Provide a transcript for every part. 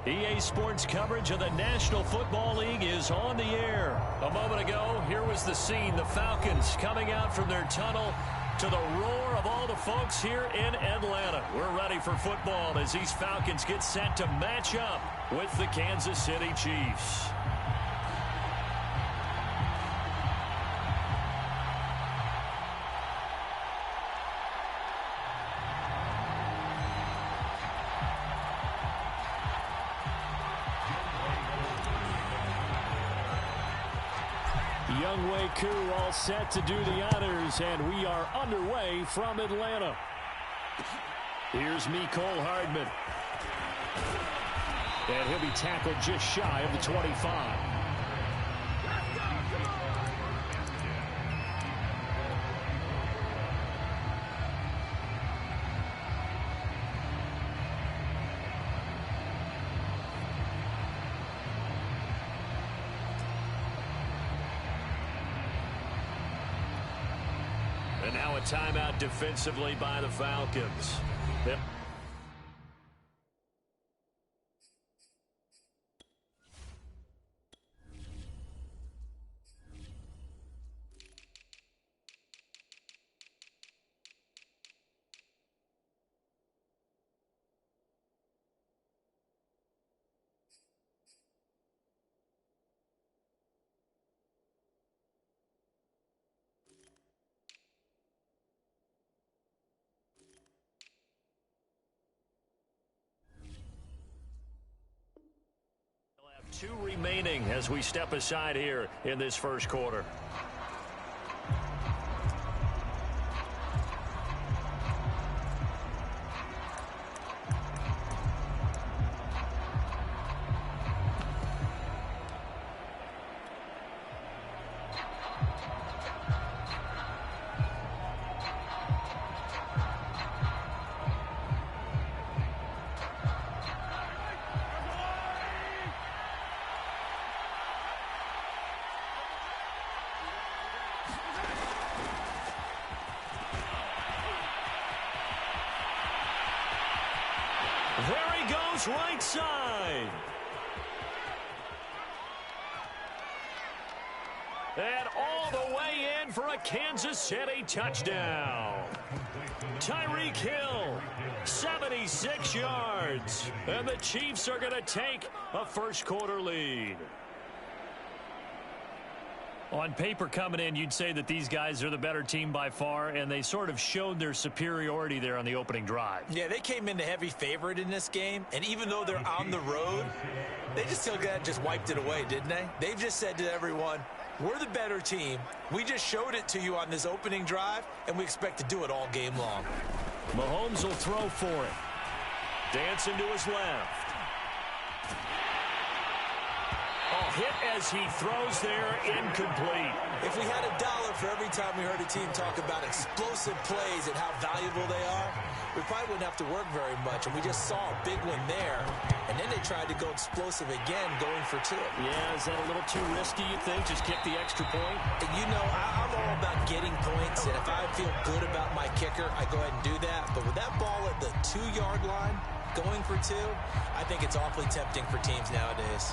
EA Sports coverage of the National Football League is on the air. A moment ago, here was the scene. The Falcons coming out from their tunnel to the roar of all the folks here in Atlanta. We're ready for football as these Falcons get set to match up with the Kansas City Chiefs. Younghoe Koo all set to do the honors, and we are underway from Atlanta. Here's Mecole Hardman. And he'll be tackled just shy of the 25. And now a timeout defensively by the Falcons. Two remaining as we step aside here in this first quarter. There he goes, right side. And all the way in for a Kansas City touchdown. Tyreek Hill, 76 yards. And the Chiefs are going to take a first quarter lead. On paper coming in, you'd say that these guys are the better team by far, and they sort of showed their superiority there on the opening drive. Yeah, they came in the heavy favorite in this game, and even though they're on the road, they just wiped it away, didn't they? They've just said to everyone, we're the better team. We just showed it to you on this opening drive, and we expect to do it all game long. Mahomes will throw for it. Dancing to his left. Hit as he throws there, incomplete. If we had $1 for every time we heard a team talk about explosive plays and how valuable they are, we probably wouldn't have to work very much. And we just saw a big one there, and then they tried to go explosive again, going for two. Yeah, is that a little too risky, you think? Just kick the extra point? And you know, I'm all about getting points, and if I feel good about my kicker, I go ahead and do that. But with that ball at the 2-yard line, going for two, I think it's awfully tempting for teams nowadays.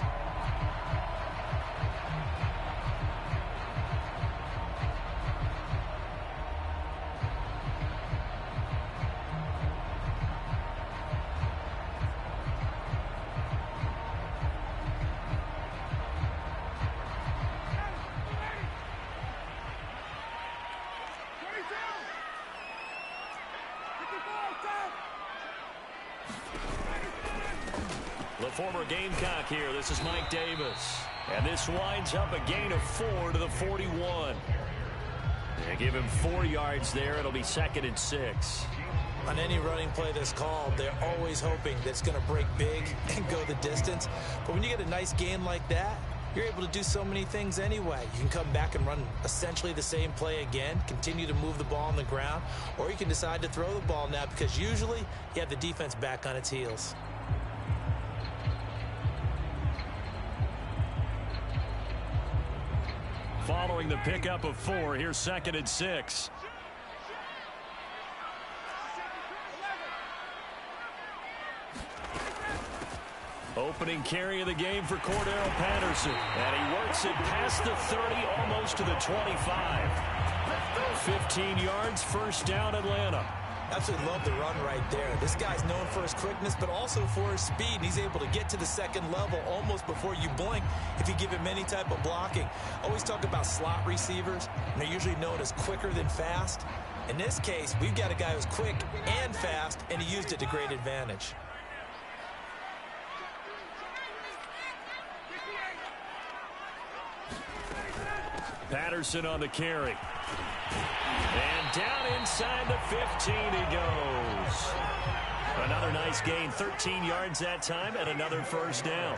The former Gamecock here. This is Mike Davis. And this winds up a gain of 4 to the 41. They give him 4 yards there. It'll be 2nd and 6. On any running play that's called, they're always hoping that it's going to break big and go the distance. But when you get a nice gain like that, you're able to do so many things anyway. You can come back and run essentially the same play again, continue to move the ball on the ground, or you can decide to throw the ball now because usually you have the defense back on its heels. Following the pickup of 4, here's 2nd and 6. Opening carry of the game for Cordero Patterson. And he works it past the 30, almost to the 25. 15 yards, first down, Atlanta. Absolutely love the run right there. This guy's known for his quickness, but also for his speed. And he's able to get to the second level almost before you blink if you give him any type of blocking. Always talk about slot receivers, and they're usually known as quicker than fast. In this case, we've got a guy who's quick and fast, and he used it to great advantage. Patterson on the carry. And down inside the 15 he goes. Another nice gain, 13 yards that time, and another first down.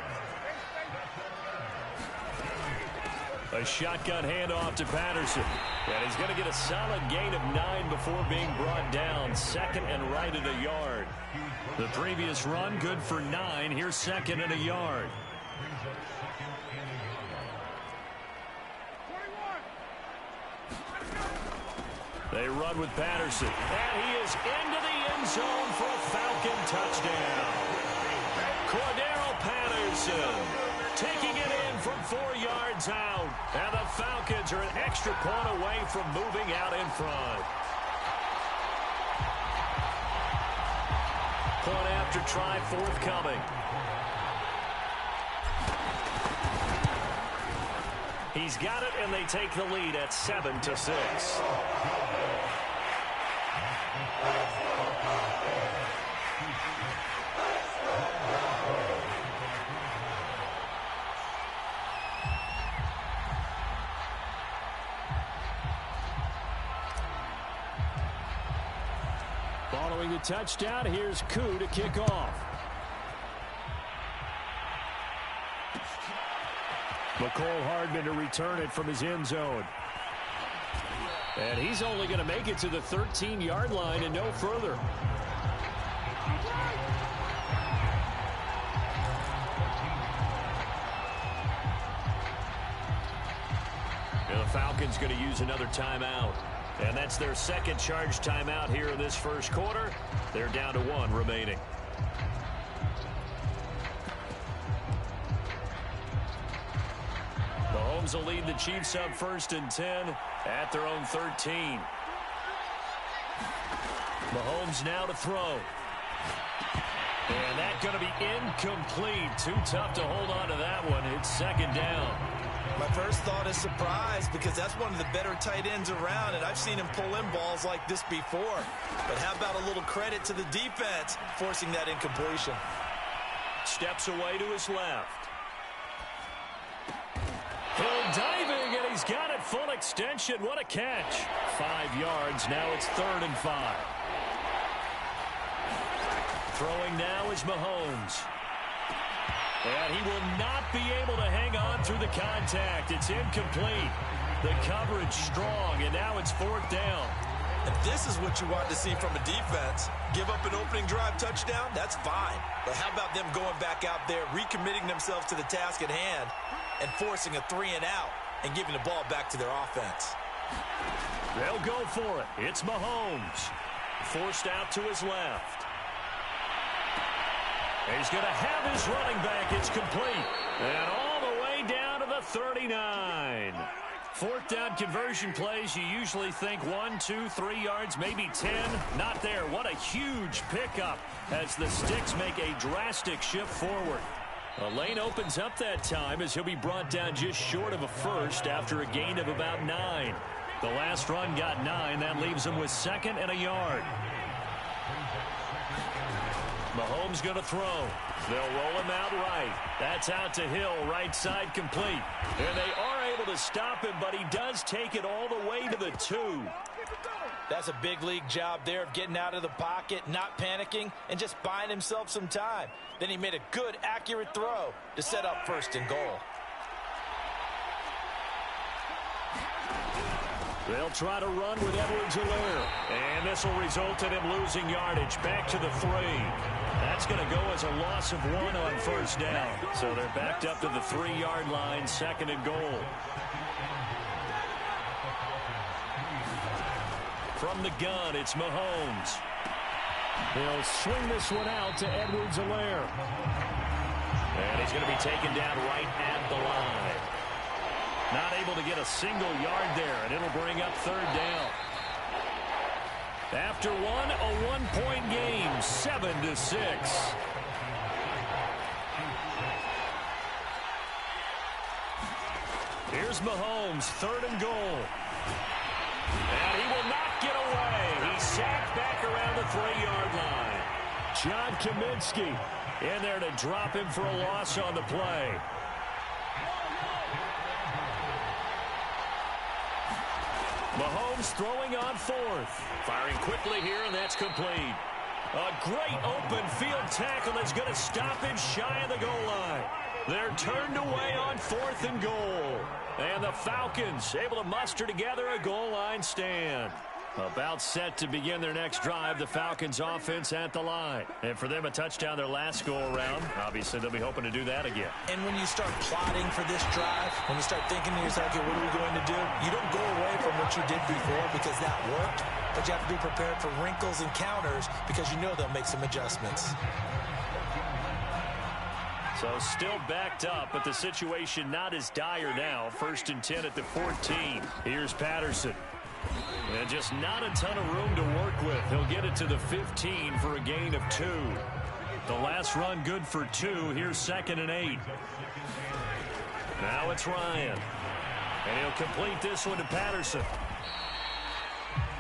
A shotgun handoff to Patterson. And he's going to get a solid gain of 9 before being brought down. Second and right at a yard. The previous run, good for 9. Here's second and a yard. They run with Patterson. And he is into the end zone for a Falcon touchdown. Cordero Patterson taking it in from 4 yards out. And the Falcons are an extra point away from moving out in front. Point after try forthcoming. He's got it, and they take the lead at 7-6. Following the touchdown, here's Koo to kick off. McCole Hardman to return it from his end zone. And he's only going to make it to the 13-yard line and no further. And the Falcons going to use another timeout. And that's their second charge timeout here in this first quarter. They're down to 1 remaining. Mahomes will lead the Chiefs up 1st and 10 at their own 13. Mahomes now to throw. And that's going to be incomplete. Too tough to hold on to that one. It's second down. My first thought is surprise because that's one of the better tight ends around, and I've seen him pull in balls like this before. But how about a little credit to the defense forcing that incompletion? Steps away to his left. Hill diving, and he's got it full extension. What a catch. 5 yards. Now it's 3rd and 5. Throwing now is Mahomes. And he will not be able to hang on through the contact. It's incomplete. The coverage strong, and now it's 4th down. And this is what you want to see from a defense. Give up an opening drive touchdown, that's fine. But how about them going back out there, recommitting themselves to the task at hand, and forcing a 3 and out and giving the ball back to their offense? They'll go for it. It's Mahomes. Forced out to his left. He's going to have his running back. It's complete. And all the way down to the 39. 4th down conversion plays, you usually think 1, 2, 3 yards, maybe 10. Not there. What a huge pickup as the Sticks make a drastic shift forward. A lane opens up that time as he'll be brought down just short of a first after a gain of about 9. The last run got 9. That leaves him with 2nd and a yard. Mahomes going to throw. They'll roll him out right. That's out to Hill, right side complete. And they are able to stop him, but he does take it all the way to the 2. That's a big league job there of getting out of the pocket, not panicking, and just buying himself some time. Then he made a good, accurate throw to set up 1st and goal. They'll try to run with Edwards-Helaire. And this will result in him losing yardage back to the 3. That's going to go as a loss of 1 on 1st down. So they're backed up to the 3-yard line, 2nd and goal. From the gun, it's Mahomes. He'll swing this one out to Edwards-Helaire. And he's going to be taken down right at the line. Not able to get a single yard there, and it'll bring up third down. After one, a one-point game, 7-6. Here's Mahomes, third and goal. And he will not get away. He's sacked back around the 3-yard line. John Kaminsky in there to drop him for a loss on the play. Mahomes throwing on fourth. Firing quickly here, and that's complete. A great open field tackle that's going to stop him shy of the goal line. They're turned away on fourth and goal. And the Falcons able to muster together a goal line stand. About set to begin their next drive, the Falcons offense at the line. And for them, a touchdown their last go-around. Obviously, they'll be hoping to do that again. And when you start plotting for this drive, when you start thinking to yourself, okay, what are we going to do? You don't go away from what you did before because that worked, but you have to be prepared for wrinkles and counters because you know they'll make some adjustments. So still backed up, but the situation not as dire now. 1st and 10 at the 14. Here's Patterson. And just not a ton of room to work with. He'll get it to the 15 for a gain of 2. The last run good for 2. Here's 2nd and 8. Now it's Ryan. And he'll complete this one to Patterson.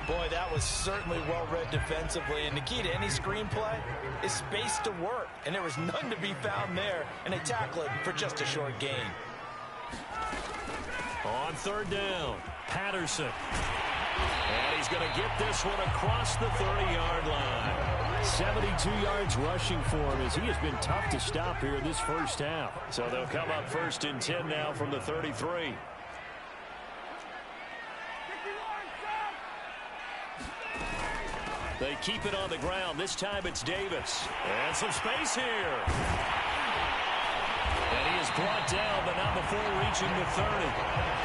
Boy, that was certainly well-read defensively. And the key to any screenplay is space to work. And there was none to be found there. And they tackle it for just a short gain. On 3rd down, Patterson. And he's going to get this one across the 30-yard line. 72 yards rushing for him as he has been tough to stop here in this first half. So they'll come up 1st and 10 now from the 33. They keep it on the ground. This time it's Davis. And some space here. And he is brought down, but not before reaching the 30.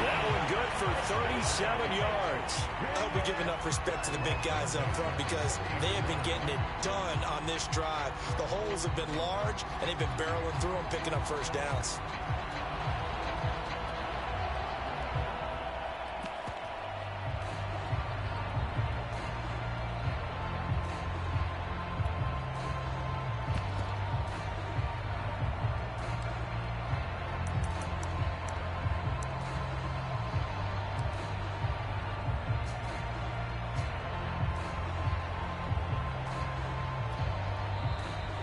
That one good for 37 yards. I hope we give enough respect to the big guys up front because they have been getting it done on this drive. The holes have been large, and they've been barreling through them, picking up first downs.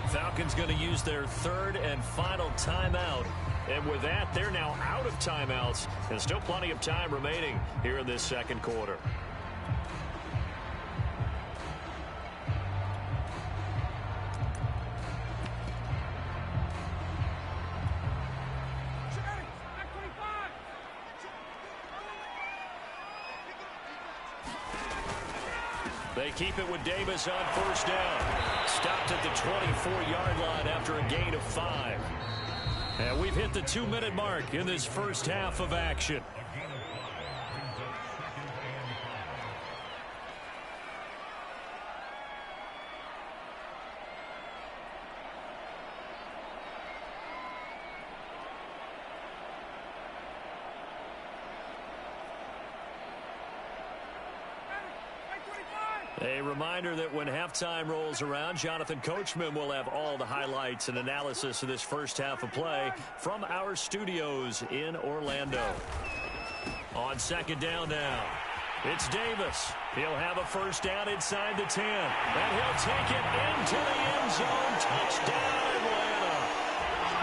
Falcons going to use their 3rd and final timeout. And with that, they're now out of timeouts. And still plenty of time remaining here in this second quarter. They keep it with Davis on 1st down. Stopped at the 24-yard line after a gain of 5. And we've hit the 2-minute mark in this first half of action. A reminder that when halftime rolls around, Jonathan Coachman will have all the highlights and analysis of this first half of play from our studios in Orlando. On 2nd down now, it's Davis. He'll have a first down inside the 10. And he'll take it into the end zone. Touchdown, Atlanta.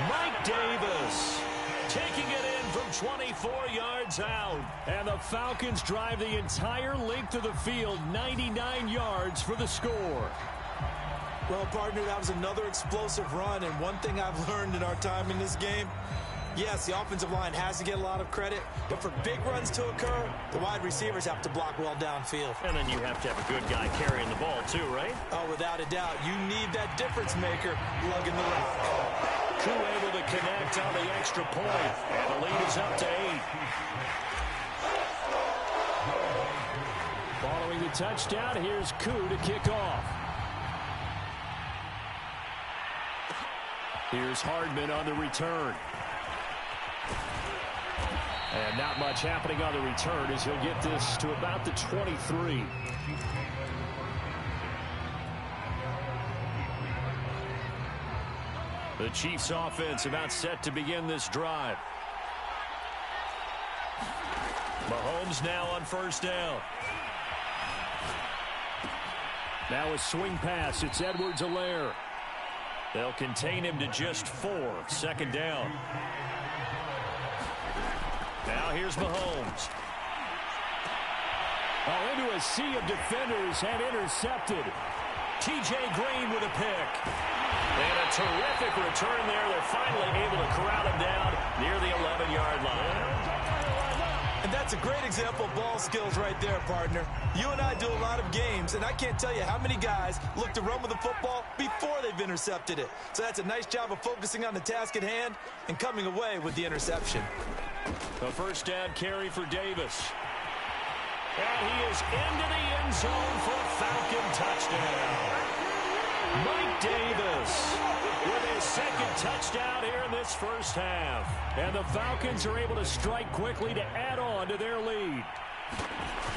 Mike Davis taking it in from 24 yards out. And the Falcons drive the entire length of the field, 99 yards for the score. Well, partner, that was another explosive run. And one thing I've learned in our time in this game, yes, the offensive line has to get a lot of credit, but for big runs to occur, the wide receivers have to block well downfield. And then you have to have a good guy carrying the ball too, right? Oh, without a doubt. You need that difference maker lugging the rock. Koo able to connect on the extra point, and the lead is up to 8. Following the touchdown, here's Koo to kick off. Here's Hardman on the return. And not much happening on the return as he'll get this to about the 23. The Chiefs offense about set to begin this drive. Mahomes now on first down. Now a swing pass. It's Edwards-Helaire. They'll contain him to just 4. Second down. Now here's Mahomes. Oh, into a sea of defenders and intercepted. T.J. Green with a pick. And a terrific return there. They're finally able to corral him down near the 11-yard line. And that's a great example of ball skills right there, partner. You and I do a lot of games, and I can't tell you how many guys look to run with the football before they've intercepted it. So that's a nice job of focusing on the task at hand and coming away with the interception. A first down carry for Davis. And he is into the end zone for a Falcon touchdown. Mike Davis with his second touchdown here in this first half. And the Falcons are able to strike quickly to add on to their lead.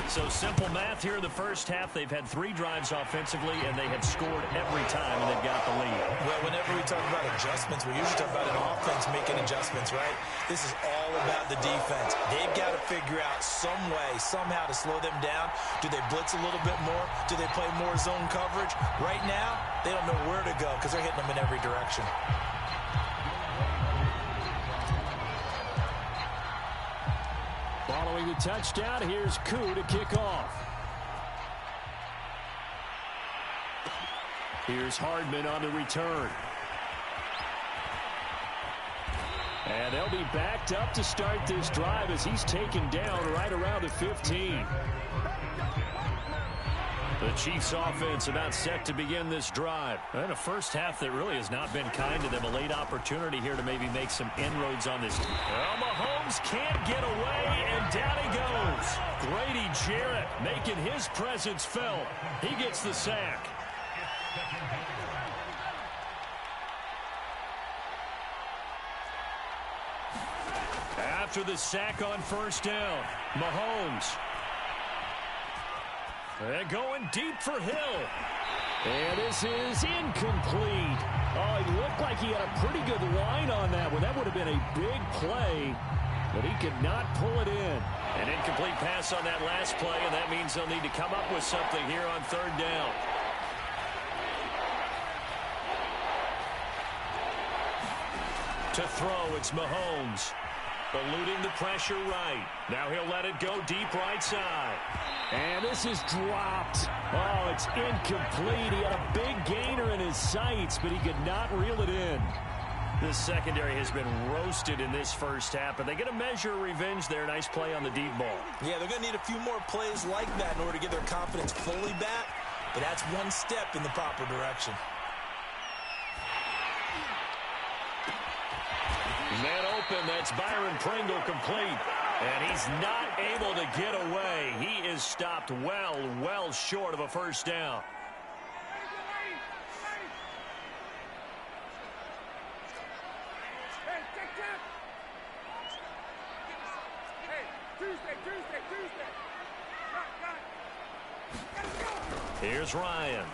So simple math here in the first half. They've had 3 drives offensively, and they have scored every time, and they've got the lead. Well, whenever we talk about adjustments, we usually talk about an offense making adjustments, right? This is all about the defense. They've got to figure out some way, somehow to slow them down. Do they blitz a little bit more? Do they play more zone coverage? Right now, they don't know where to go because they're hitting them in every direction. Following the touchdown, here's Koo to kick off. Here's Hardman on the return. And they'll be backed up to start this drive as he's taken down right around the 15. The Chiefs offense about set to begin this drive. And a first half that really has not been kind to them. A late opportunity here to maybe make some inroads on this. Well, Mahomes can't get away, and down he goes. Grady Jarrett making his presence felt. He gets the sack. After the sack on first down, Mahomes. And going deep for Hill. And this is incomplete. Oh, it looked like he had a pretty good line on that one. That would have been a big play, but he could not pull it in. An incomplete pass on that last play, and that means they'll need to come up with something here on third down. To throw, it's Mahomes. Eluding the pressure right. Now he'll let it go deep right side. And this is dropped. Oh, it's incomplete. He had a big gainer in his sights, but he could not reel it in. This secondary has been roasted in this first half, but they get a measure of revenge there. Nice play on the deep ball. Yeah, they're going to need a few more plays like that in order to get their confidence fully back, but that's one step in the proper direction. Man open, that's Byron Pringle complete. And he's not able to get away. He is stopped well short of a first down. Here's Ryan.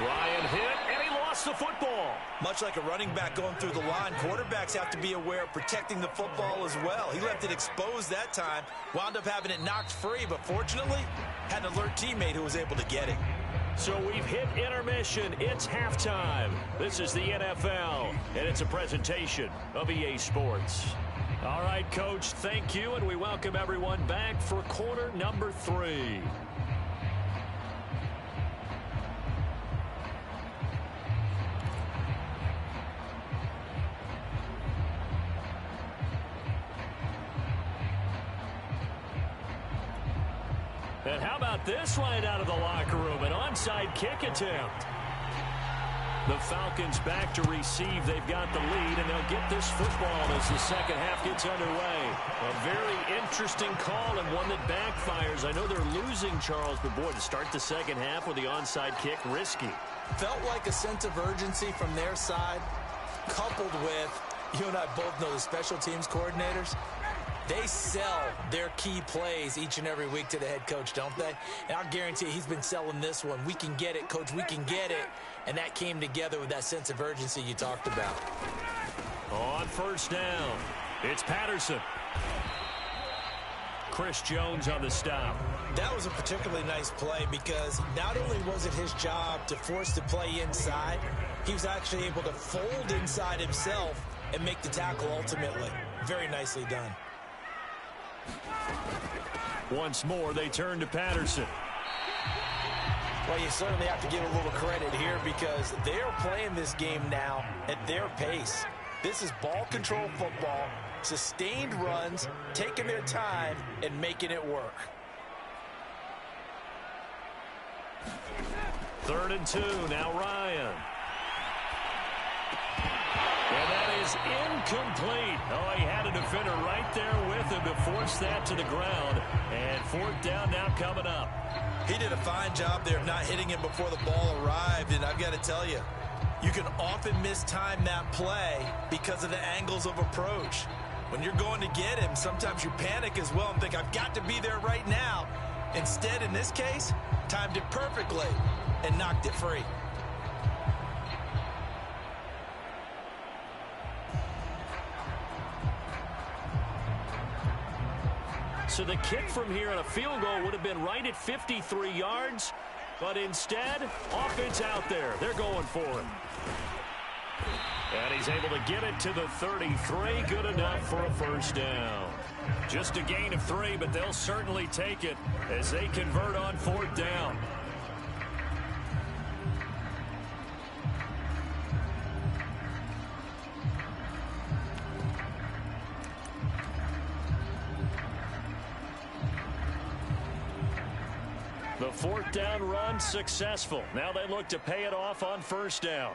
Ryan hit, and he lost the football. Much like a running back going through the line, quarterbacks have to be aware of protecting the football as well. He left it exposed that time, wound up having it knocked free, but fortunately, had an alert teammate who was able to get it. So we've hit intermission. It's halftime. This is the NFL, and it's a presentation of EA Sports. All right, Coach, thank you, and we welcome everyone back for quarter number 3. And how about this right out of the locker room? An onside kick attempt. The Falcons back to receive. They've got the lead, and they'll get this football as the second half gets underway. A very interesting call and one that backfires. I know they're losing, Charles, but boy, to start the second half with the onside kick, risky. Felt like a sense of urgency from their side. coupled with, you and I both know the special teams coordinators, they sell their key plays each and every week to the head coach, don't they? And I'll guarantee he's been selling this one. We can get it, coach, we can get it. And that came together with that sense of urgency you talked about. On first down, it's Patterson. Chris Jones on the stop. That was a particularly nice play because not only was it his job to force the play inside, he was actually able to fold inside himself and make the tackle ultimately. Very nicely done. Once more, they turn to Patterson. Well, you certainly have to give a little credit here because they're playing this game now at their pace. This is ball control football, sustained runs, taking their time, and making it work. 3rd and 2, now Ryan. And that is incomplete. Oh, he had a defender right there with him to force that to the ground. And 4th down now coming up. He did a fine job there of not hitting him before the ball arrived, and I've got to tell you, you can often mistime that play because of the angles of approach. When you're going to get him, sometimes you panic as well and think, I've got to be there right now. Instead, in this case, timed it perfectly and knocked it free. So the kick from here on a field goal would have been right at 53 yards. But instead, offense out there. They're going for it. And he's able to get it to the 33. Good enough for a first down. Just a gain of 3, but they'll certainly take it as they convert on 4th down. The 4th down run successful. Now they look to pay it off on 1st down.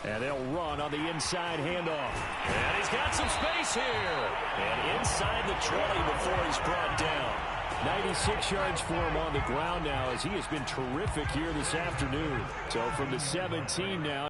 And they'll run on the inside handoff. And he's got some space here. And inside the 20 before he's brought down. 96 yards for him on the ground now as he has been terrific here this afternoon. So from the 17 now.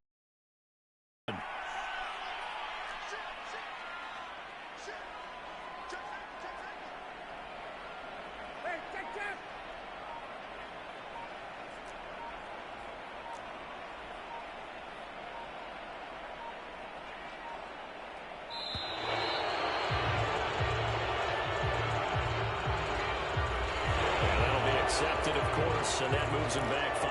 Accepted, of course, and that moves him back 5.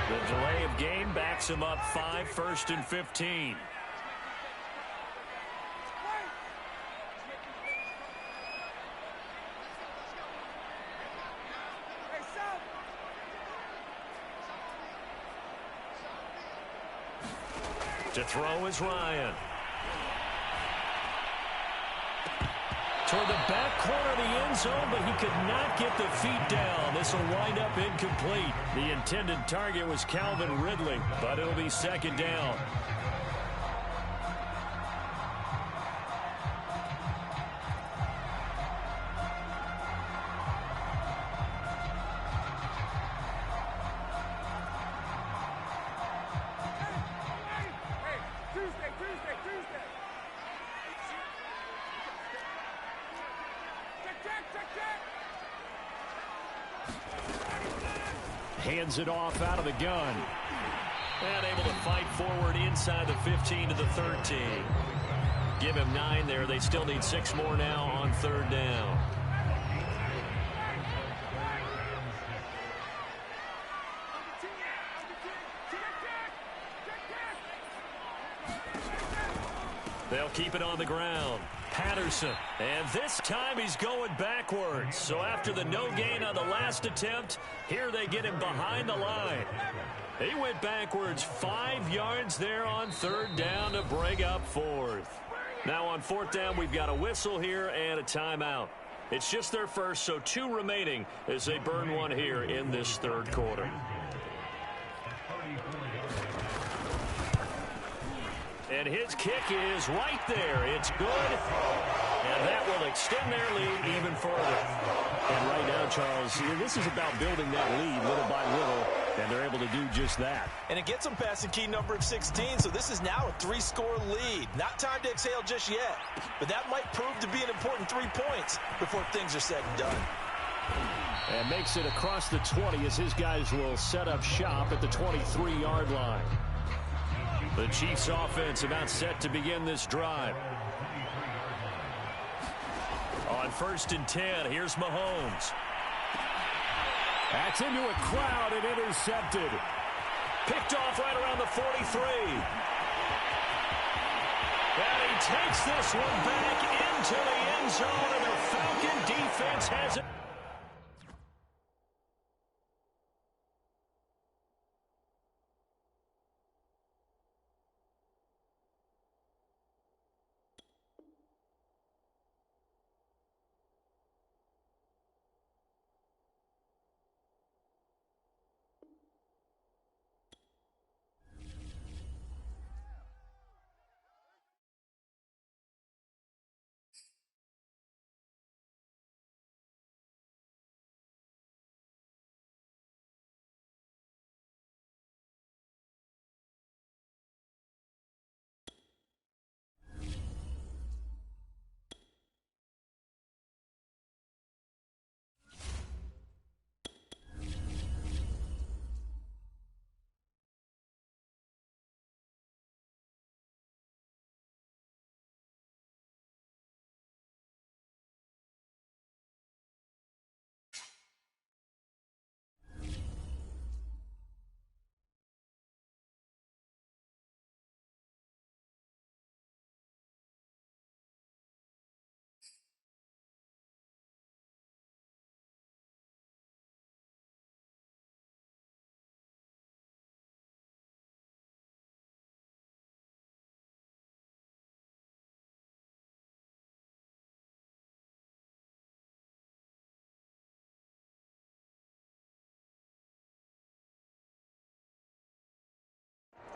The delay of game backs him up 5, 1st and 15. To throw is Ryan. Toward the back corner of the end zone, but he could not get the feet down. This will wind up incomplete. The intended target was Calvin Ridley, but it'll be 2nd down. Hands it off out of the gun. And able to fight forward inside the 15 to the 13. Give him 9 there. They still need 6 more now on 3rd down. They'll keep it on the ground. Patterson, and this time he's going backwards. So after the no gain on the last attempt, here they get him behind the line. He went backwards 5 yards there on 3rd down to bring up 4th. Now on 4th down, we've got a whistle here and a timeout. It's just their first, so 2 remaining as they burn one here in this 3rd quarter. And his kick is right there. It's good. And that will extend their lead even further. And right now, Charles, this is about building that lead little by little And they're able to do just that. And it gets them past the key number of 16, so this is now a 3-score lead. Not time to exhale just yet, but that might prove to be an important 3 points before things are said and done. And makes it across the 20 as his guys will set up shop at the 23-yard line. The Chiefs offense about set to begin this drive. On 1st and 10, here's Mahomes. That's into a crowd and intercepted. Picked off right around the 43. And he takes this one back into the end zone, and the Falcon defense has it.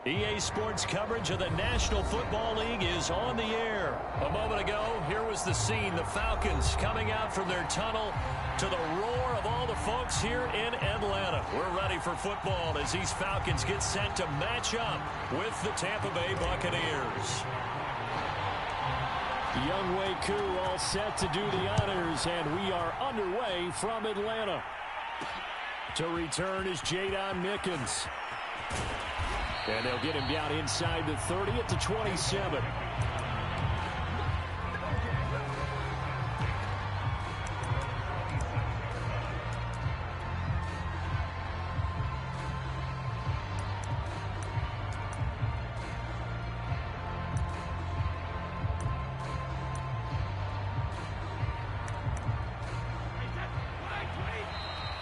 EA Sports coverage of the National Football League is on the air. A moment ago, here was the scene. The Falcons coming out from their tunnel to the roar of all the folks here in Atlanta. We're ready for football as these Falcons get set to match up with the Tampa Bay Buccaneers. Younghoe Koo all set to do the honors, and we are underway from Atlanta. To return is Jadon Mickens. And they'll get him down inside the 30 at the 27.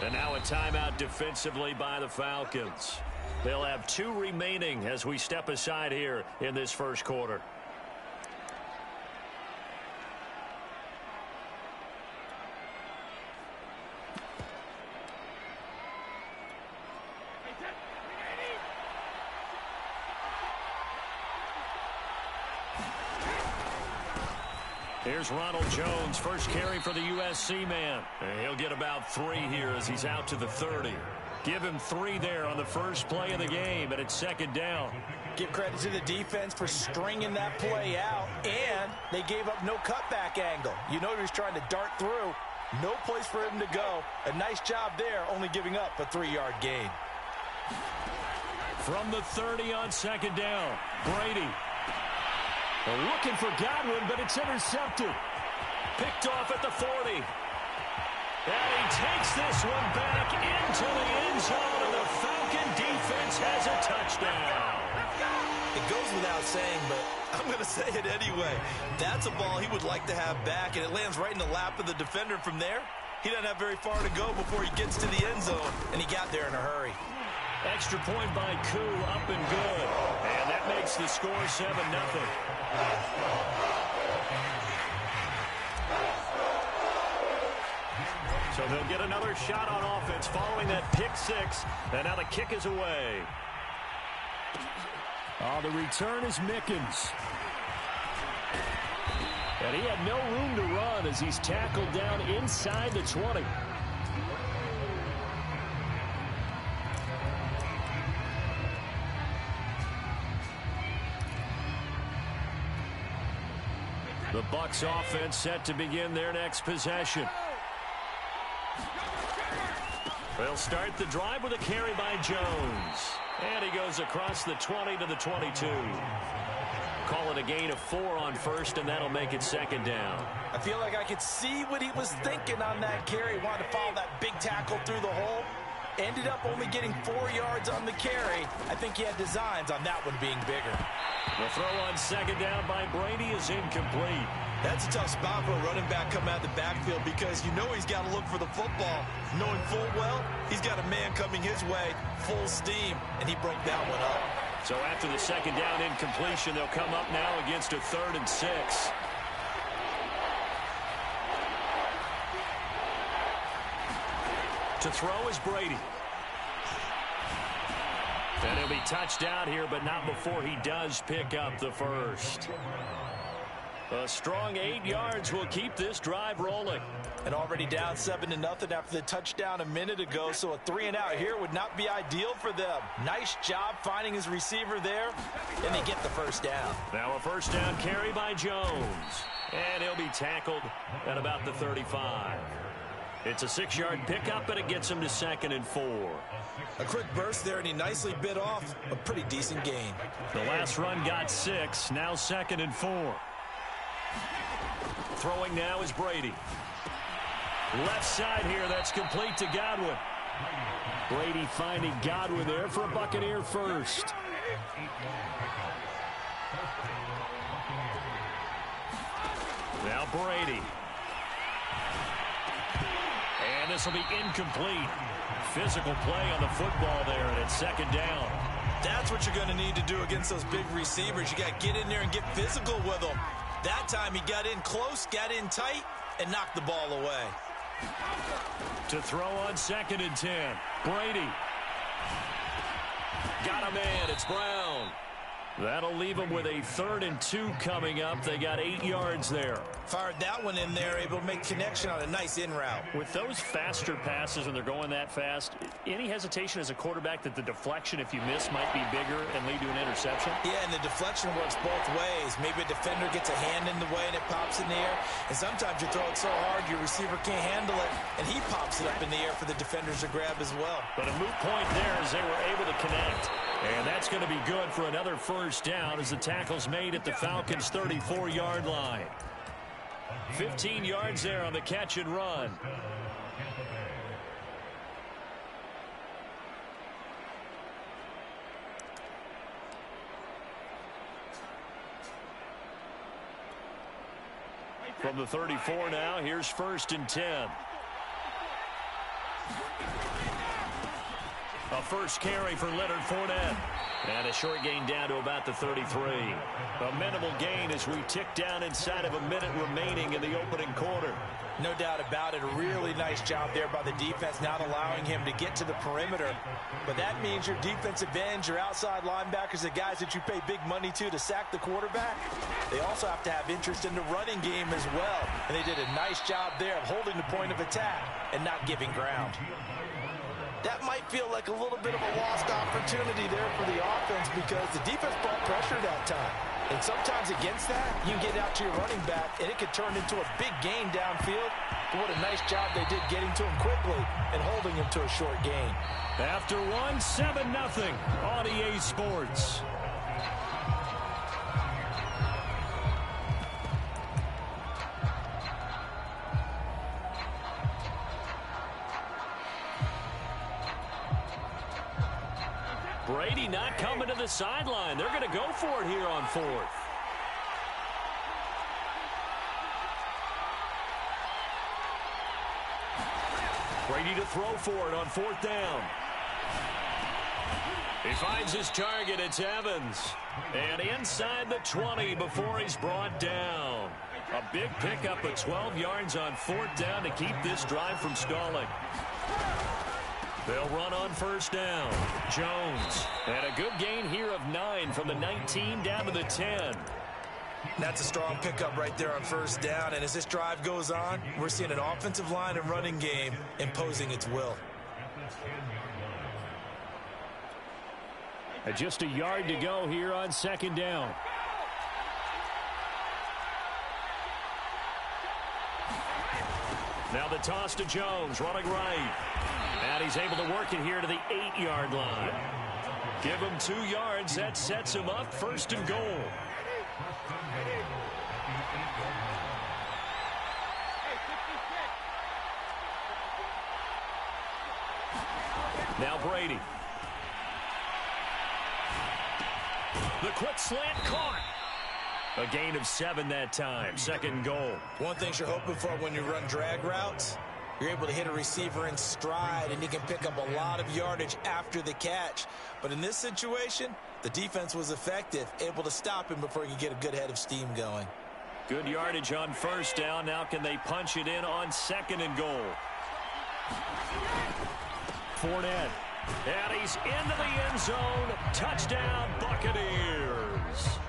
And now a timeout defensively by the Falcons. They'll have 2 remaining as we step aside here in this first quarter. Here's Ronald Jones, first carry for the USC man. And he'll get about 3 here as he's out to the 30. Give him 3 there on the first play of the game, and it's 2nd down. Give credit to the defense for stringing that play out, and they gave up no cutback angle. You know he was trying to dart through. No place for him to go. A nice job there, only giving up a 3-yard gain. From the 30 on 2nd down, Brady. They're looking for Godwin, but it's intercepted. Picked off at the 40. And he takes this one back into the end zone, and the Falcon defense has a touchdown. It goes without saying, but I'm going to say it anyway. That's a ball he would like to have back, and it lands right in the lap of the defender from there. He doesn't have very far to go before he gets to the end zone, and he got there in a hurry. Extra point by Koo, up and good. And that makes the score 7-0. So they'll get another shot on offense following that pick 6. And now the kick is away. The return is Mickens. And he had no room to run as he's tackled down inside the 20. The Bucs offense set to begin their next possession. They'll start the drive with a carry by Jones. And he goes across the 20 to the 22. Call it a gain of 4 on first, and that'll make it second down. I feel like I could see what he was thinking on that carry. He wanted to follow that big tackle through the hole. Ended up only getting 4 yards on the carry. I think he had designs on that one being bigger. The throw on second down by Brady is incomplete. That's a tough spot for a running back coming out of the backfield because you know he's got to look for the football. Knowing full well, he's got a man coming his way, full steam, and he broke that one up. So after the second down incompletion, they'll come up now against a 3rd and 6. To throw is Brady. And he'll be touched down here, but not before he does pick up the first. A strong 8 yards will keep this drive rolling. And already down 7-0 after the touchdown a minute ago, so a 3-and-out here would not be ideal for them. Nice job finding his receiver there, and they get the first down. Now a first down carry by Jones. And he'll be tackled at about the 35. It's a 6-yard pickup, and it gets him to 2nd and 4. A quick burst there, and he nicely bit off a pretty decent gain. The last run got 6, now 2nd and 4. Throwing now is Brady. Left side here, that's complete to Godwin. Brady finding Godwin there for a Buccaneer first. Now Brady. And this will be incomplete. Physical play on the football there, and it's 2nd down. That's what you're going to need to do against those big receivers. You got to get in there and get physical with them. That time he got in close, got in tight, and knocked the ball away. To throw on 2nd and 10. Brady. Got a man. It's Brown. That'll leave them with a 3rd and 2 coming up. They got 8 yards there. Fired that one in there, able to make connection on a nice in route. With those faster passes when they're going that fast, any hesitation as a quarterback that the deflection, if you miss, might be bigger and lead to an interception? Yeah, and the deflection works both ways. Maybe a defender gets a hand in the way and it pops in the air. And sometimes you throw it so hard your receiver can't handle it, and he pops it up in the air for the defenders to grab as well. But a moot point there as they were able to connect. And that's going to be good for another first down as the tackle's made at the Falcons' 34-yard line. 15 yards there on the catch and run. From the 34 now, here's 1st and 10. A first carry for Leonard Fournette. And a short gain down to about the 33. A minimal gain as we tick down inside of a minute remaining in the opening quarter. No doubt about it. A really nice job there by the defense, not allowing him to get to the perimeter. But that means your defensive ends, your outside linebackers, the guys that you pay big money to sack the quarterback, they also have to have interest in the running game as well. And they did a nice job there of holding the point of attack and not giving ground. That might feel like a little bit of a lost opportunity there for the offense because the defense brought pressure that time. And sometimes against that, you get out to your running back, and it could turn into a big gain downfield. But what a nice job they did getting to him quickly and holding him to a short gain. After one, 7-0 on EA Sports. Brady not coming to the sideline. They're going to go for it here on 4th. Brady to throw for it on 4th down. He finds his target. It's Evans. And inside the 20 before he's brought down. A big pickup of 12 yards on 4th down to keep this drive from stalling. They'll run on 1st down. Jones. And a good gain here of 9 from the 19 down to the 10. That's a strong pickup right there on 1st down. And as this drive goes on, we're seeing an offensive line and running game imposing its will. Just a yard to go here on 2nd down. Now the toss to Jones, running right. And he's able to work it here to the 8-yard line. Give him 2 yards. That sets him up 1st and goal. Now Brady. The quick slant caught. A gain of 7 that time. 2nd goal. One thing you're hoping for when you run drag routes, you're able to hit a receiver in stride, and he can pick up a lot of yardage after the catch. But in this situation, the defense was effective, able to stop him before he could get a good head of steam going. Good yardage on 1st down. Now can they punch it in on 2nd and goal? Fournette. And he's into the end zone. Touchdown, Buccaneers.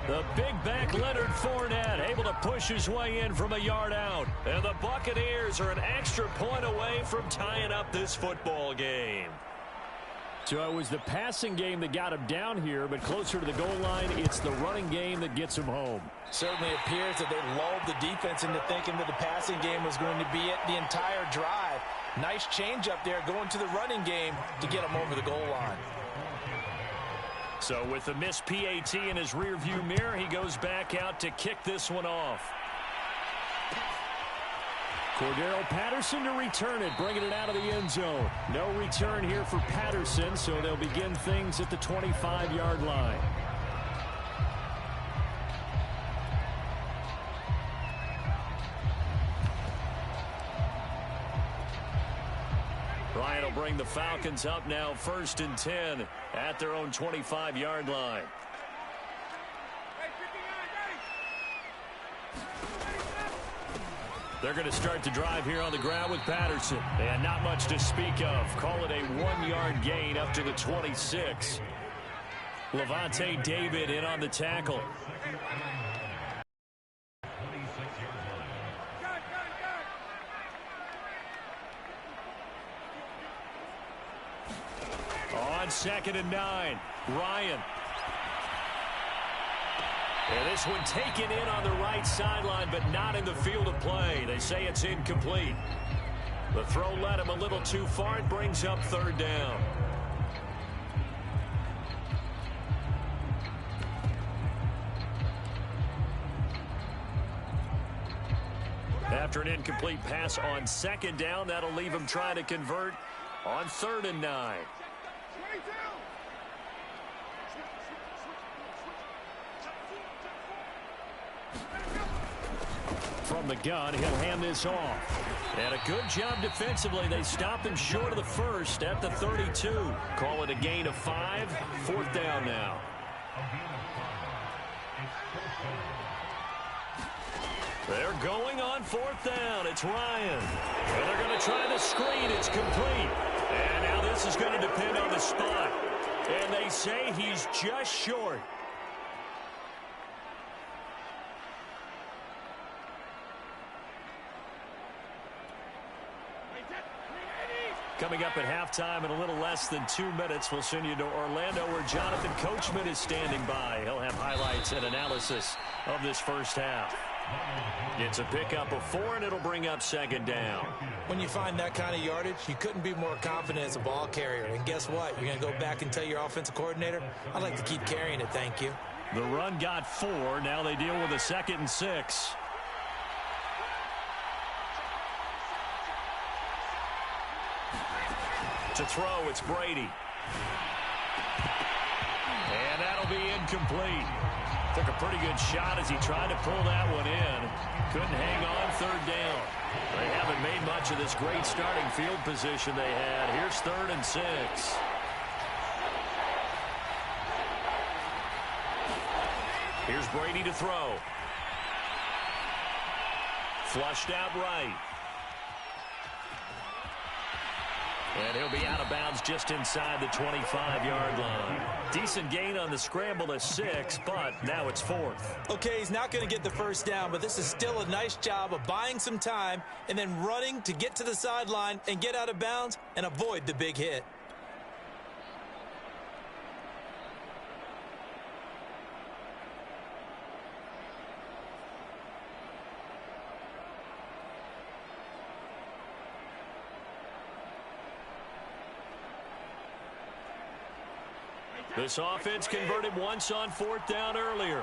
The big back Leonard Fournette able to push his way in from a yard out. And the Buccaneers are an extra point away from tying up this football game. So it was the passing game that got him down here, but closer to the goal line, it's the running game that gets him home. Certainly appears that they lulled the defense into thinking that the passing game was going to be it the entire drive. Nice change up there going to the running game to get him over the goal line. So with the missed PAT in his rearview mirror, he goes back out to kick this one off. Cordero Patterson to return it, bringing it out of the end zone. No return here for Patterson, so they'll begin things at the 25-yard line. Ryan will bring the Falcons up now 1st and 10 at their own 25-yard line. They're going to start the drive here on the ground with Patterson. And not much to speak of. Call it a 1-yard gain up to the 26. Levante David in on the tackle. On 2nd and 9, Ryan. And this one taken in on the right sideline, but not in the field of play. They say it's incomplete. The throw led him a little too far. It brings up 3rd down. After an incomplete pass on 2nd down, that'll leave him trying to convert on 3rd and 9. From the gun, he'll hand this off. And a good job defensively. They stop him short of the 1st at the 32. Call it a gain of 5. 4th down now. They're going on 4th down. It's Ryan. And they're going to try the screen. It's complete. And now this is going to depend on the spot. And they say he's just short. Coming up at halftime in a little less than 2 minutes, we'll send you to Orlando where Jonathan Coachman is standing by. He'll have highlights and analysis of this first half. It's a pickup of 4, and it'll bring up 2nd down. When you find that kind of yardage, you couldn't be more confident as a ball carrier. And guess what? You're going to go back and tell your offensive coordinator, I'd like to keep carrying it, thank you. The run got 4. Now they deal with a 2nd and 6. To throw, it's Brady. And that'll be incomplete. Took a pretty good shot as he tried to pull that one in. Couldn't hang on 3rd down. They haven't made much of this great starting field position they had. Here's 3rd and 6. Here's Brady to throw. Flushed out right. And he'll be out of bounds just inside the 25-yard line. Decent gain on the scramble to 6, but now it's 4th. Okay, he's not going to get the 1st down, but this is still a nice job of buying some time and then running to get to the sideline and get out of bounds and avoid the big hit. This offense converted once on 4th down earlier.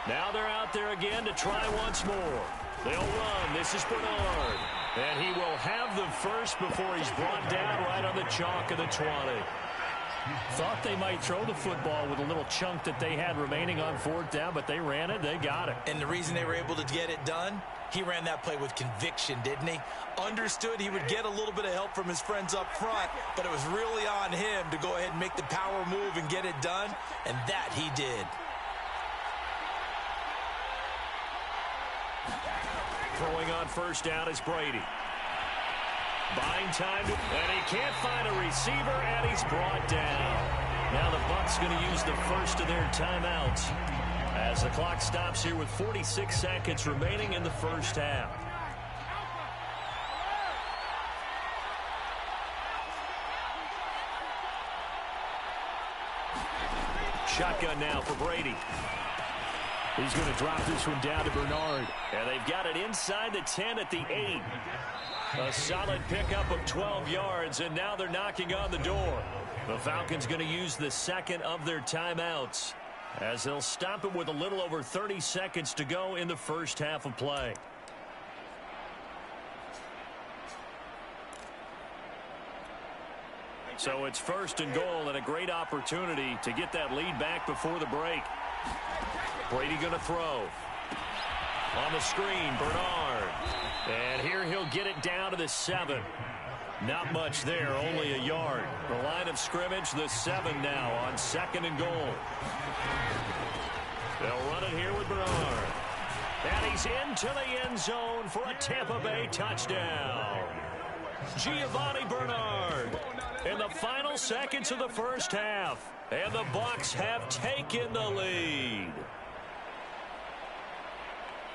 Now they're out there again to try once more. They'll run. This is Bernard. And he will have the first before he's brought down right on the chalk of the 20. Thought they might throw the football with a little chunk that they had remaining on 4th down, but they ran it. They got it. And the reason they were able to get it done, he ran that play with conviction, didn't he? Understood he would get a little bit of help from his friends up front, but it was really on him to go ahead and make the power move and get it done, and that he did. Throwing on 1st down is Brady. Buying time, and he can't find a receiver, and he's brought down. Now the Bucs going to use the first of their timeouts as the clock stops here with 46 seconds remaining in the first half. Shotgun now for Brady. He's going to drop this one down to Bernard. And they've got it inside the 10 at the 8. A solid pickup of 12 yards, and now they're knocking on the door. The Falcons going to use the second of their timeouts as they'll stop it with a little over 30 seconds to go in the first half of play. So it's 1st and goal and a great opportunity to get that lead back before the break. Brady going to throw. On the screen, Bernard. And here he'll get it down to the 7. Not much there, only a yard. The line of scrimmage, the 7 now on 2nd and goal. They'll run it here with Bernard. And he's into the end zone for a Tampa Bay touchdown. Giovanni Bernard in the final seconds of the first half. And the Bucs have taken the lead.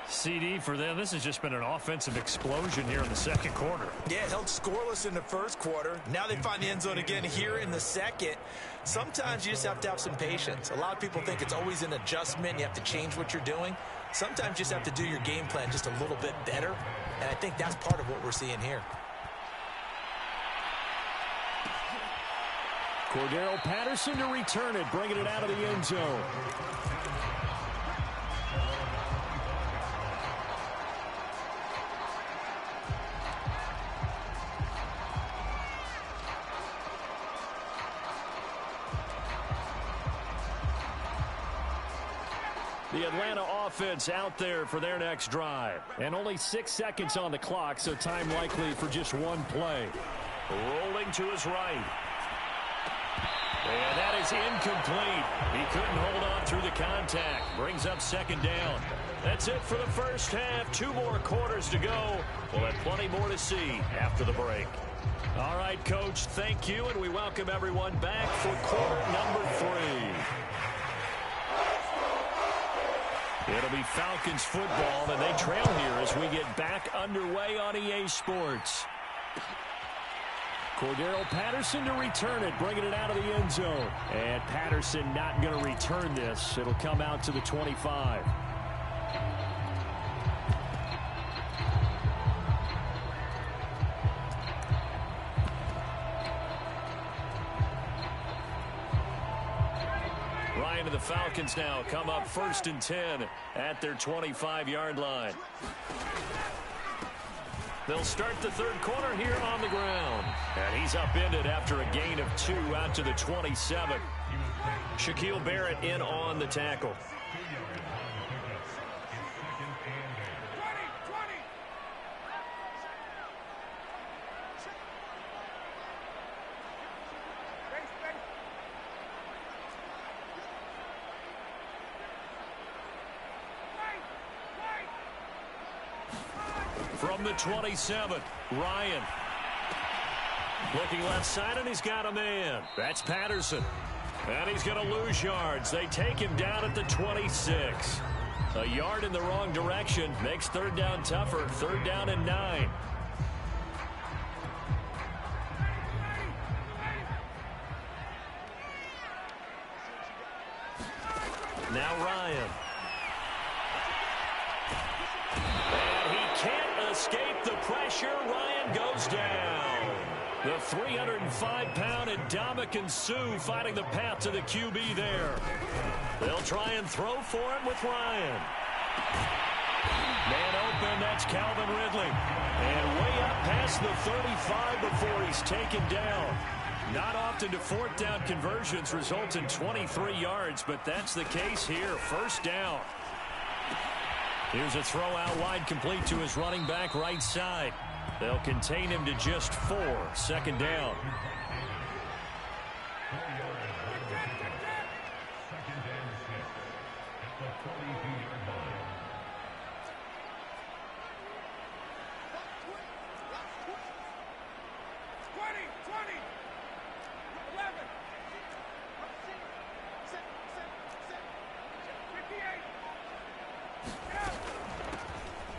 CD for them. This has just been an offensive explosion here in the second quarter. Yeah, held scoreless in the first quarter. Now they find the end zone again here in the second. Sometimes you just have to have some patience. A lot of people think it's always an adjustment. You have to change what you're doing. Sometimes you just have to do your game plan just a little bit better. And I think that's part of what we're seeing here. Cordero Patterson to return it, bringing it out of the end zone. The Atlanta offense out there for their next drive. And only 6 seconds on the clock, so time likely for just one play. Rolling to his right. And that is incomplete. He couldn't hold on through the contact. Brings up 2nd down. That's it for the first half. 2 more quarters to go. We'll have plenty more to see after the break. All right, Coach, thank you, and we welcome everyone back for quarter number 3. It'll be Falcons football, and they trail here as we get back underway on EA Sports. Cordero Patterson to return it, bringing it out of the end zone. And Patterson not going to return this. It'll come out to the 25. Ryan and the Falcons now come up 1st and 10 at their 25-yard line. They'll start the third quarter here on the ground. And he's upended after a gain of 2 out to the 27. Shaquille Barrett in on the tackle. From the 27, Ryan. Looking left side, and he's got a man. That's Patterson. And he's going to lose yards. They take him down at the 26. A yard in the wrong direction makes 3rd down tougher. 3rd down and 9. Now Ryan. And he can't escape the pressure. Ryan goes down. The 305-pound Ndamukong Suh finding the path to the QB there. They'll try and throw for it with Ryan. Man open, that's Calvin Ridley. And way up past the 35 before he's taken down. Not often do fourth down conversions result in 23 yards, but that's the case here. First down. Here's a throw out wide, complete to his running back right side. They'll contain him to just 4. Second down.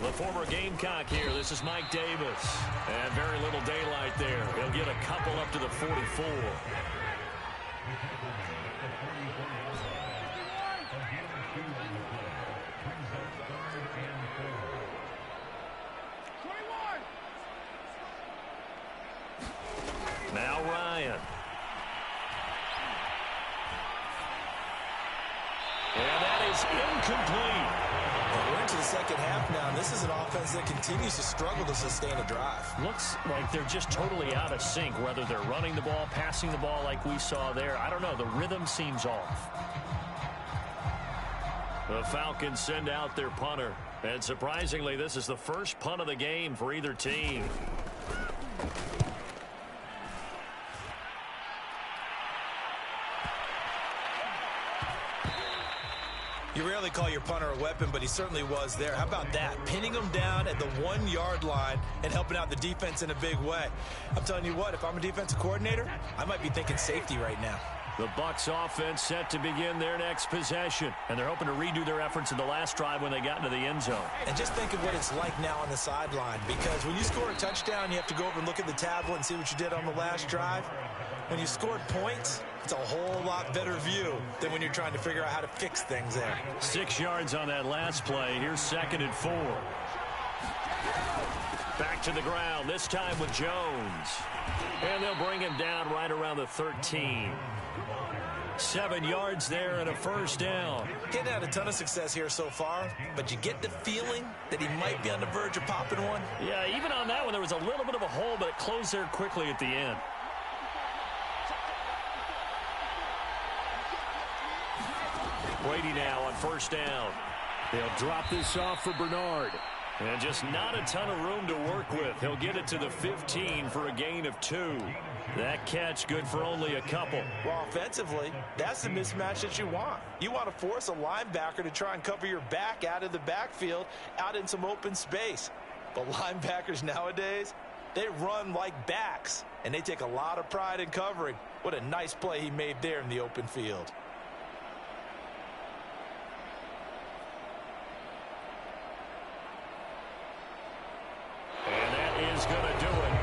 The former Gamecock here. This is Mike Davis. And very little daylight there. He'll get a couple up to the 44. Now Ryan. And that is incomplete. We're into the second half now, and this is an offense that continues to struggle to sustain a drive. Looks like they're just totally out of sync, whether they're running the ball, passing the ball like we saw there. I don't know. The rhythm seems off. The Falcons send out their punter. And surprisingly, this is the first punt of the game for either team. You rarely call your punter a weapon, but he certainly was there. How about that? Pinning him down at the 1-yard line and helping out the defense in a big way. I'm telling you what, if I'm a defensive coordinator, I might be thinking safety right now. The Bucs offense set to begin their next possession, and they're hoping to redo their efforts in the last drive when they got into the end zone. And just think of what it's like now on the sideline, because when you score a touchdown, you have to go over and look at the tablet and see what you did on the last drive. When you scored points, it's a whole lot better view than when you're trying to figure out how to fix things there. 6 yards on that last play. Here's 2nd and 4. Back to the ground, this time with Jones. And they'll bring him down right around the 13. 7 yards there and a first down. He hadn't had a ton of success here so far, but you get the feeling that he might be on the verge of popping one. Yeah, even on that one, there was a little bit of a hole, but it closed there quickly at the end. Brady now on first down. They'll drop this off for Bernard. And just not a ton of room to work with. He'll get it to the 15 for a gain of 2. That catch good for only a couple. Well, offensively, that's the mismatch that you want. You want to force a linebacker to try and cover your back out of the backfield, out in some open space. But linebackers nowadays, they run like backs, and they take a lot of pride in covering. What a nice play he made there in the open field. And that is going to do it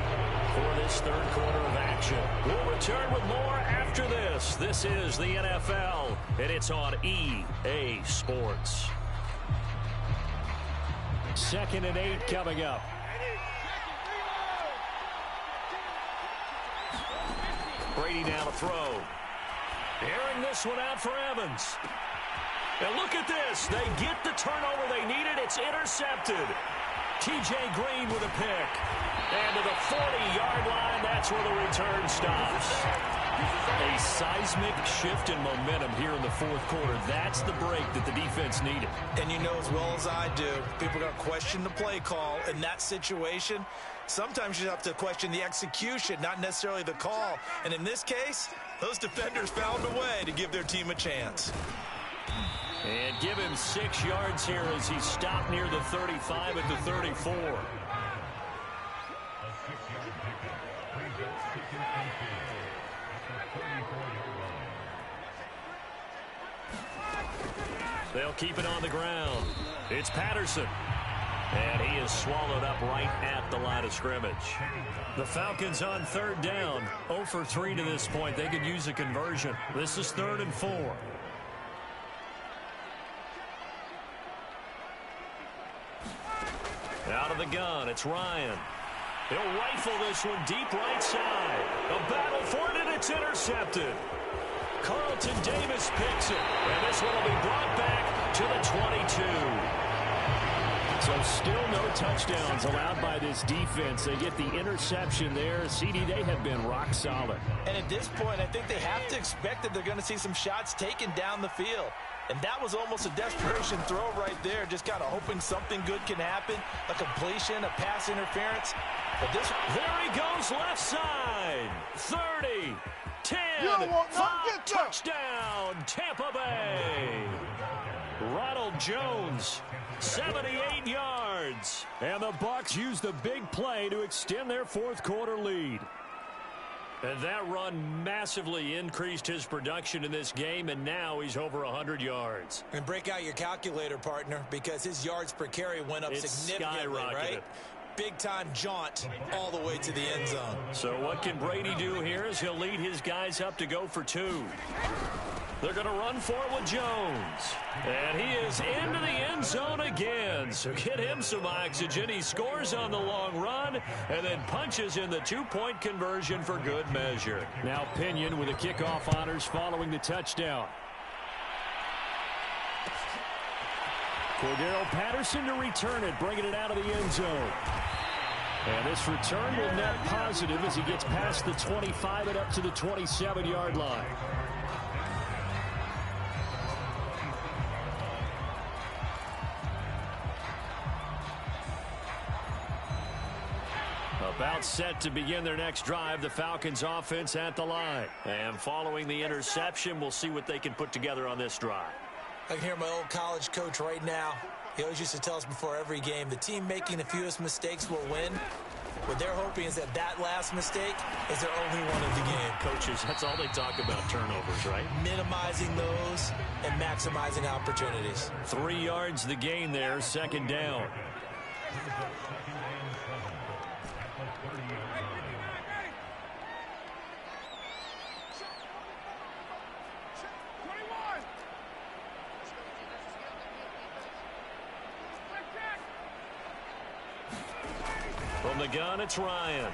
for this third quarter of action. We'll return with more after this. This is the NFL, and it's on EA Sports. 2nd and 8 coming up. Brady now to throw. Airing this one out for Evans. And look at this. They get the turnover they needed. It's intercepted. T.J. Green with a pick. And to the 40-yard line, that's where the return stops. A seismic shift in momentum here in the fourth quarter. That's the break that the defense needed. And you know as well as I do, people are going to question the play call in that situation. Sometimes you have to question the execution, not necessarily the call. And in this case, those defenders found a way to give their team a chance. And give him 6 yards here as he stopped near the 35 at the 34. They'll keep it on the ground. It's Patterson. And he is swallowed up right at the line of scrimmage. The Falcons on third down. 0 for 3 to this point. They could use a conversion. This is 3rd and 4. Out of the gun, it's Ryan. He'll rifle this one deep right side. A battle for it, and it's intercepted. Carlton Davis picks it, and this one will be brought back to the 22. So still no touchdowns allowed by this defense. They get the interception there. CD, they have been rock solid. And at this point, I think they have to expect that they're going to see some shots taken down the field. And that was almost a desperation throw right there, just kind of hoping something good can happen, a completion, a pass interference. But this, there he goes left side. 30, 10, 5, touchdown, Tampa Bay. Ronald Jones, 78 yards. And the Bucs use the big play to extend their fourth quarter lead. And that run massively increased his production in this game, and now he's over 100 yards. And break out your calculator, partner, because his yards per carry went up significantly, right? Big-time jaunt all the way to the end zone. So what can Brady do here is he'll lead his guys up to go for 2. They're going to run for it with Jones. And he is into the end zone again. So get him some oxygen. He scores on the long run and then punches in the 2-point conversion for good measure. Now Pinion with the kickoff honors following the touchdown. Cordero Patterson to return it, bringing it out of the end zone. And this return will net positive as he gets past the 25 and up to the 27-yard line. About set to begin their next drive, the Falcons offense at the line. And following the interception, we'll see what they can put together on this drive. I can hear my old college coach right now. He always used to tell us before every game, the team making the fewest mistakes will win. What they're hoping is that that last mistake is their only one of the game. Coaches, that's all they talk about, turnovers, right? Minimizing those and maximizing opportunities. 3 yards the gain there, second down. From the gun, it's Ryan.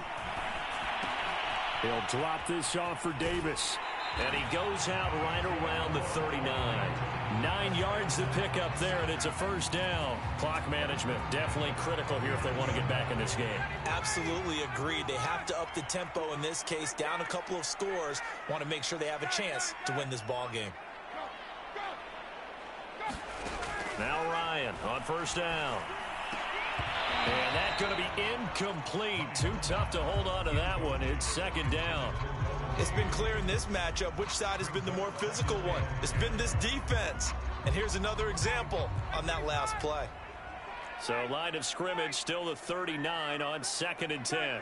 He'll drop this off for Davis. And he goes out right around the 39. 9 yards to pick up there, and it's a first down. Clock management definitely critical here if they want to get back in this game. Absolutely agreed. They have to up the tempo in this case, down a couple of scores. Want to make sure they have a chance to win this ball game. Now Ryan on first down. And that's going to be incomplete. Too tough to hold on to that one. It's second down. It's been clear in this matchup which side has been the more physical one. It's been this defense. And here's another example on that last play. So line of scrimmage still the 39 on 2nd and 10.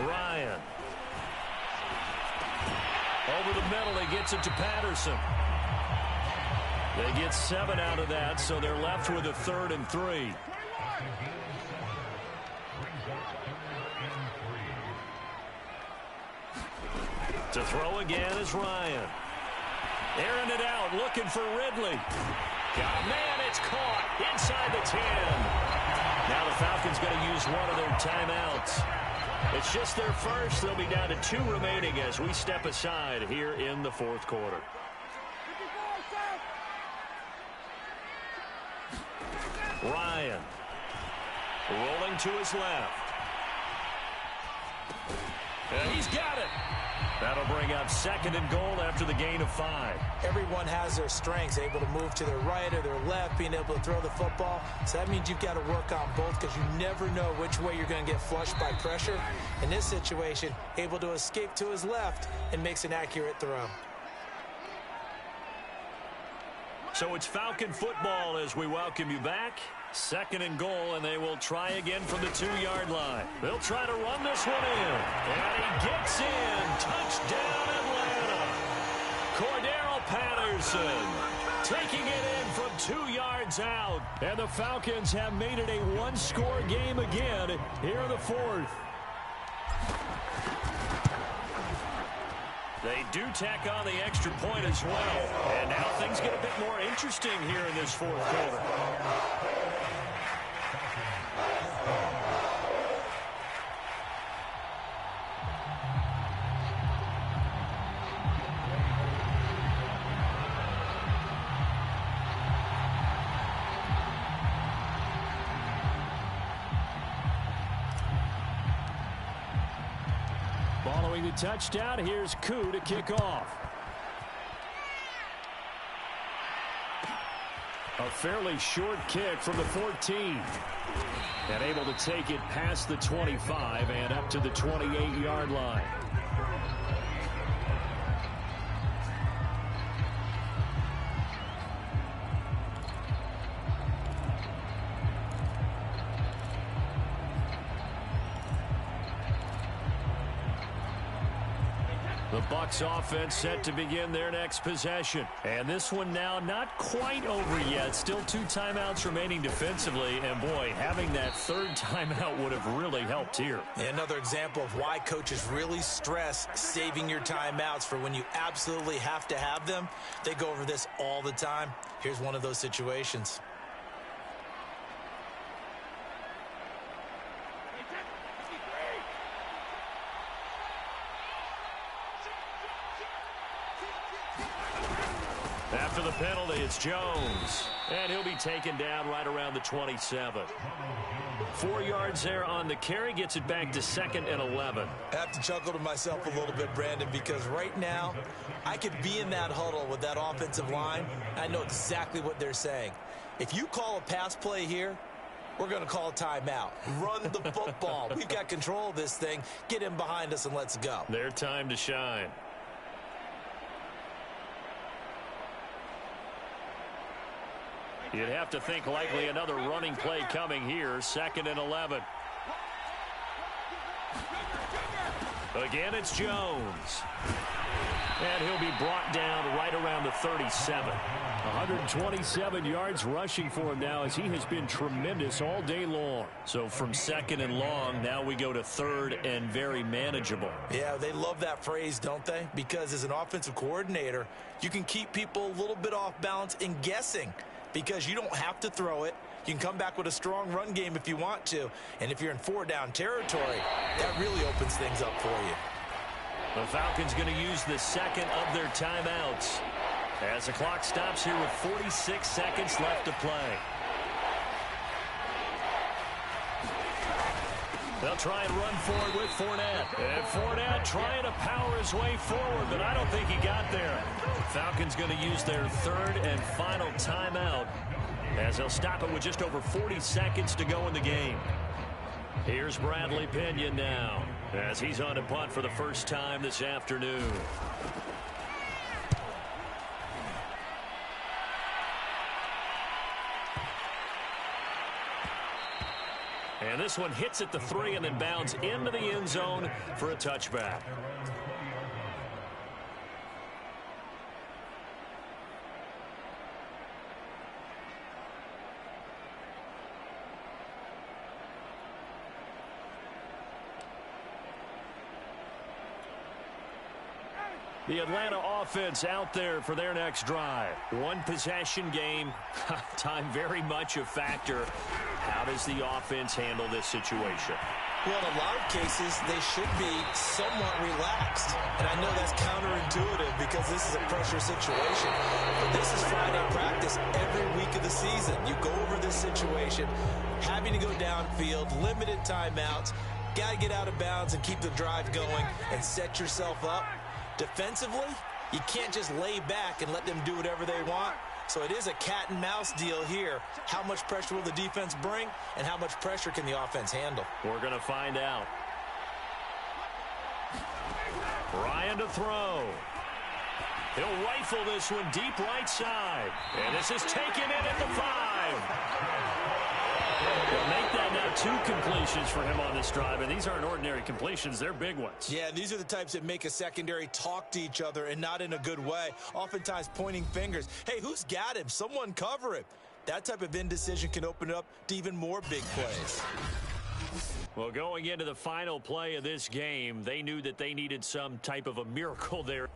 Ryan. Over the middle, he gets it to Patterson. They get 7 out of that, so they're left with a 3rd and 3. To throw again is Ryan. Airing it out, looking for Ridley. God, man, it's caught inside the 10. Now the Falcons going to use one of their timeouts. It's just their first. They'll be down to 2 remaining as we step aside here in the 4th quarter. Ryan rolling to his left. And he's got it. That'll bring up 2nd and goal after the gain of 5. Everyone has their strengths, able to move to their right or their left, being able to throw the football. So that means you've got to work on both because you never know which way you're going to get flushed by pressure. In this situation, able to escape to his left and makes an accurate throw. So it's Falcon football as we welcome you back. 2nd and goal, and they will try again from the 2-yard line. They'll try to run this one in. And he gets in. Touchdown, Atlanta. Cordero Patterson taking it in from 2 yards out. And the Falcons have made it a one-score game again here in the fourth. They do tack on the extra point as well. And now things get a bit more interesting here in this fourth quarter. Following the touchdown, here's Koo to kick off. A fairly short kick from the 14. And able to take it past the 25 and up to the 28-yard line. The Bucs offense set to begin their next possession. And this one now not quite over yet. Still 2 timeouts remaining defensively. And, boy, having that third timeout would have really helped here. Another example of why coaches really stress saving your timeouts for when you absolutely have to have them. They go over this all the time. Here's one of those situations. After the penalty, it's Jones. And he'll be taken down right around the 27. 4 yards there on the carry. Gets it back to 2nd and 11. I have to chuckle to myself a little bit, Brandon, because right now I could be in that huddle with that offensive line. I know exactly what they're saying. If you call a pass play here, we're going to call a timeout. Run the football. We've got control of this thing. Get in behind us and let's go. Their time to shine. You'd have to think likely another running play coming here. 2nd and 11. Again, it's Jones. And he'll be brought down right around the 37. 127 yards rushing for him now as he has been tremendous all day long. So from 2nd and long, now we go to 3rd and very manageable. Yeah, they love that phrase, don't they? Because as an offensive coordinator, you can keep people a little bit off balance and guessing. Because you don't have to throw it. You can come back with a strong run game if you want to. And if you're in 4-down territory, that really opens things up for you. The Falcons going to use the 2nd of their timeouts as the clock stops here with 46 seconds left to play. They'll try and run forward with Fournette. And Fournette trying to power his way forward, but I don't think he got there. Falcons going to use their 3rd and final timeout as they'll stop it with just over 40 seconds to go in the game. Here's Bradley Pinion now as he's on to punt for the first time this afternoon. And this one hits at the 3 and then bounds into the end zone for a touchback. The Atlanta offense out there for their next drive. One possession game. Time very much a factor. How does the offense handle this situation? Well, in a lot of cases, they should be somewhat relaxed. And I know that's counterintuitive because this is a pressure situation. But this is Friday practice every week of the season. You go over this situation, having to go downfield, limited timeouts, got to get out of bounds and keep the drive going and set yourself up. Defensively, you can't just lay back and let them do whatever they want. So it is a cat and mouse deal here. How much pressure will the defense bring, and how much pressure can the offense handle? We're going to find out. Ryan to throw. He'll rifle this one deep right side. And this is taken in at the 5. They'll make that now 2 completions for him on this drive, and these aren't ordinary completions. They're big ones. Yeah, these are the types that make a secondary talk to each other and not in a good way, oftentimes pointing fingers. Hey, who's got him? Someone cover him. That type of indecision can open it up to even more big plays. Well, going into the final play of this game, they knew that they needed some type of a miracle there.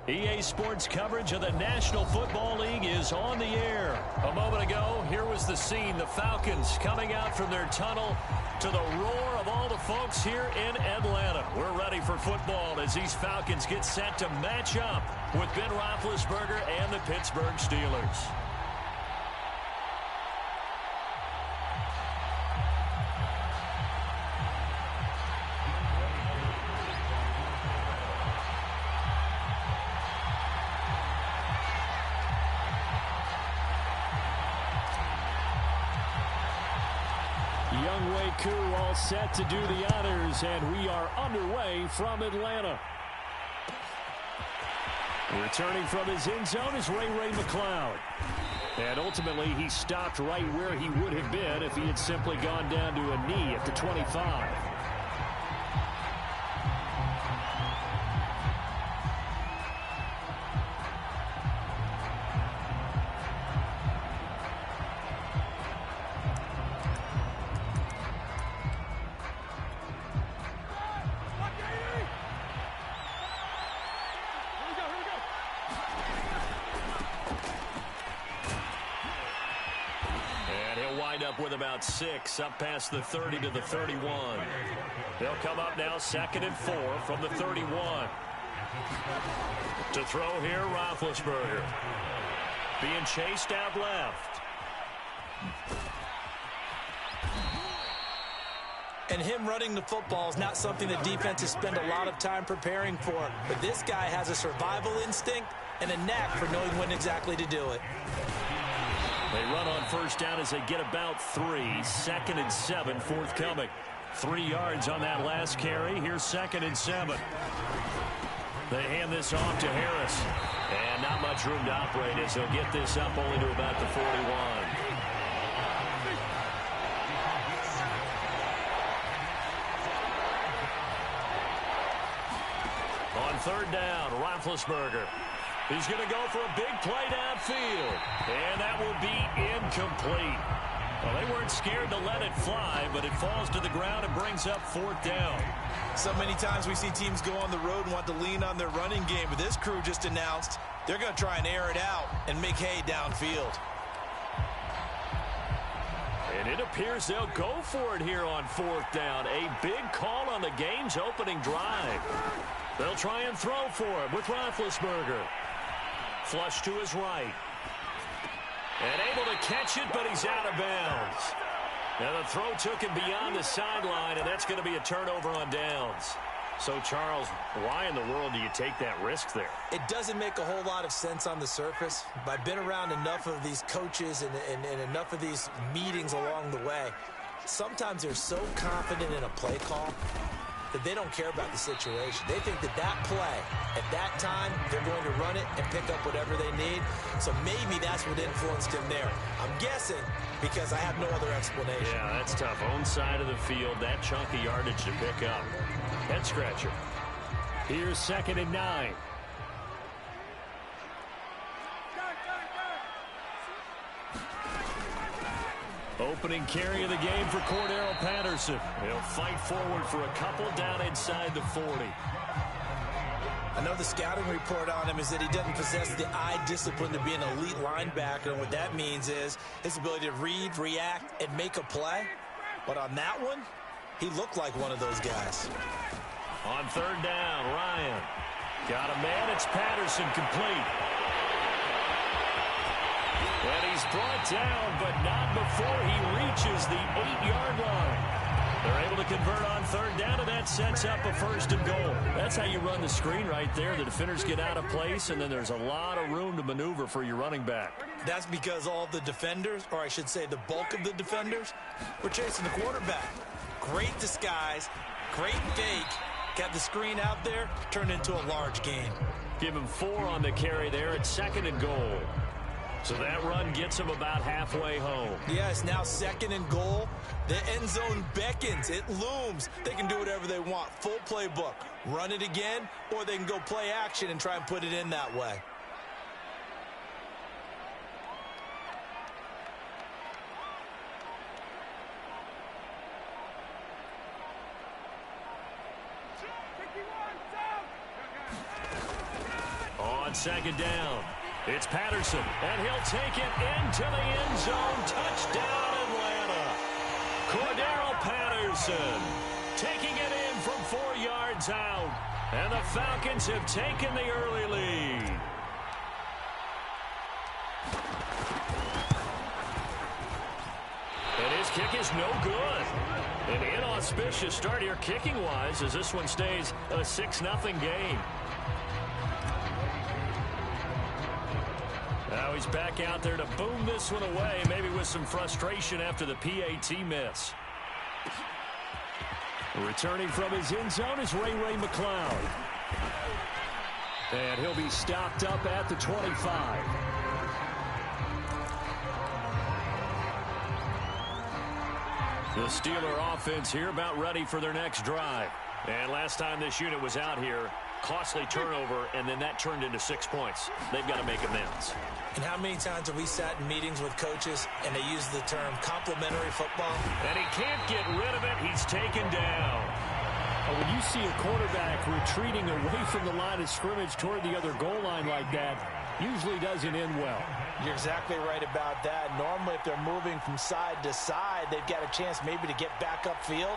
EA Sports coverage of the National Football League is on the air. A moment ago, here was the scene. The Falcons coming out from their tunnel to the roar of all the folks here in Atlanta. We're ready for football as these Falcons get set to match up with Ben Roethlisberger and the Pittsburgh Steelers. All set to do the honors, and we are underway from Atlanta. Returning from his end zone is Ray McCloud. And ultimately, he stopped right where he would have been if he had simply gone down to a knee at the 25. With about 6 up past the 30 to the 31. They'll come up now 2nd and 4 from the 31. To throw here, Roethlisberger. Being chased out left. And him running the football is not something that defenses spend a lot of time preparing for. But this guy has a survival instinct and a knack for knowing when exactly to do it. They run on first down as they get about 3. 2nd and 7 forthcoming. 3 yards on that last carry. Here's 2nd and 7. They hand this off to Harris. And not much room to operate as they'll get this up only to about the 41. On 3rd down, Roethlisberger. He's going to go for a big play downfield. And that will be incomplete. Well, they weren't scared to let it fly, but it falls to the ground and brings up 4th down. So many times we see teams go on the road and want to lean on their running game, but this crew just announced they're going to try and air it out and make hay downfield. And it appears they'll go for it here on 4th down. A big call on the game's opening drive. They'll try and throw for it with Roethlisberger. Flush to his right. And able to catch it, but he's out of bounds. Now the throw took him beyond the sideline, and that's going to be a turnover on downs. So, Charles, why in the world do you take that risk there? It doesn't make a whole lot of sense on the surface. But I've been around enough of these coaches and enough of these meetings along the way. Sometimes they're so confident in a play call that they don't care about the situation. They think that that play, at that time, they're going to run it and pick up whatever they need. So maybe that's what influenced him there. I'm guessing because I have no other explanation. Yeah, that's tough. Own side of the field, that chunk of yardage to pick up. Head scratcher. Here's 2nd and 9. Opening carry of the game for Cordero Patterson. He'll fight forward for a couple down inside the 40. I know the scouting report on him is that he doesn't possess the eye discipline to be an elite linebacker. And what that means is his ability to read, react, and make a play. But on that one, he looked like one of those guys. On 3rd down, Ryan. Got a man. It's Patterson complete. And he's brought down, but not before he reaches the 8-yard line. They're able to convert on 3rd down, and that sets up a 1st and goal. That's how you run the screen right there. The defenders get out of place, and then there's a lot of room to maneuver for your running back. That's because all the defenders, or I should say the bulk of the defenders, were chasing the quarterback. Great disguise, great fake. Got the screen out there, turned into a large gain. Give him 4 on the carry there at 2nd and goal. So that run gets him about halfway home. Yeah, it's now 2nd and goal. The end zone beckons. It looms. They can do whatever they want. Full playbook. Run it again, or they can go play action and try and put it in that way. On 2nd down, it's Patterson, and he'll take it into the end zone. Touchdown, Atlanta. Cordero Patterson taking it in from 4 yards out, and the Falcons have taken the early lead. And his kick is no good. An inauspicious start here kicking-wise as this one stays a 6-0 game. Now he's back out there to boom this one away, maybe with some frustration after the PAT miss. Returning from his end zone is Ray McCloud. And he'll be stopped up at the 25. The Steeler offense here about ready for their next drive. And last time this unit was out here, costly turnover, and then that turned into 6 points. They've got to make amends. And how many times have we sat in meetings with coaches and they use the term complementary football? And he can't get rid of it. He's taken down. When you see a quarterback retreating away from the line of scrimmage toward the other goal line like that, usually doesn't end well. You're exactly right about that. Normally, if they're moving from side to side, they've got a chance maybe to get back upfield.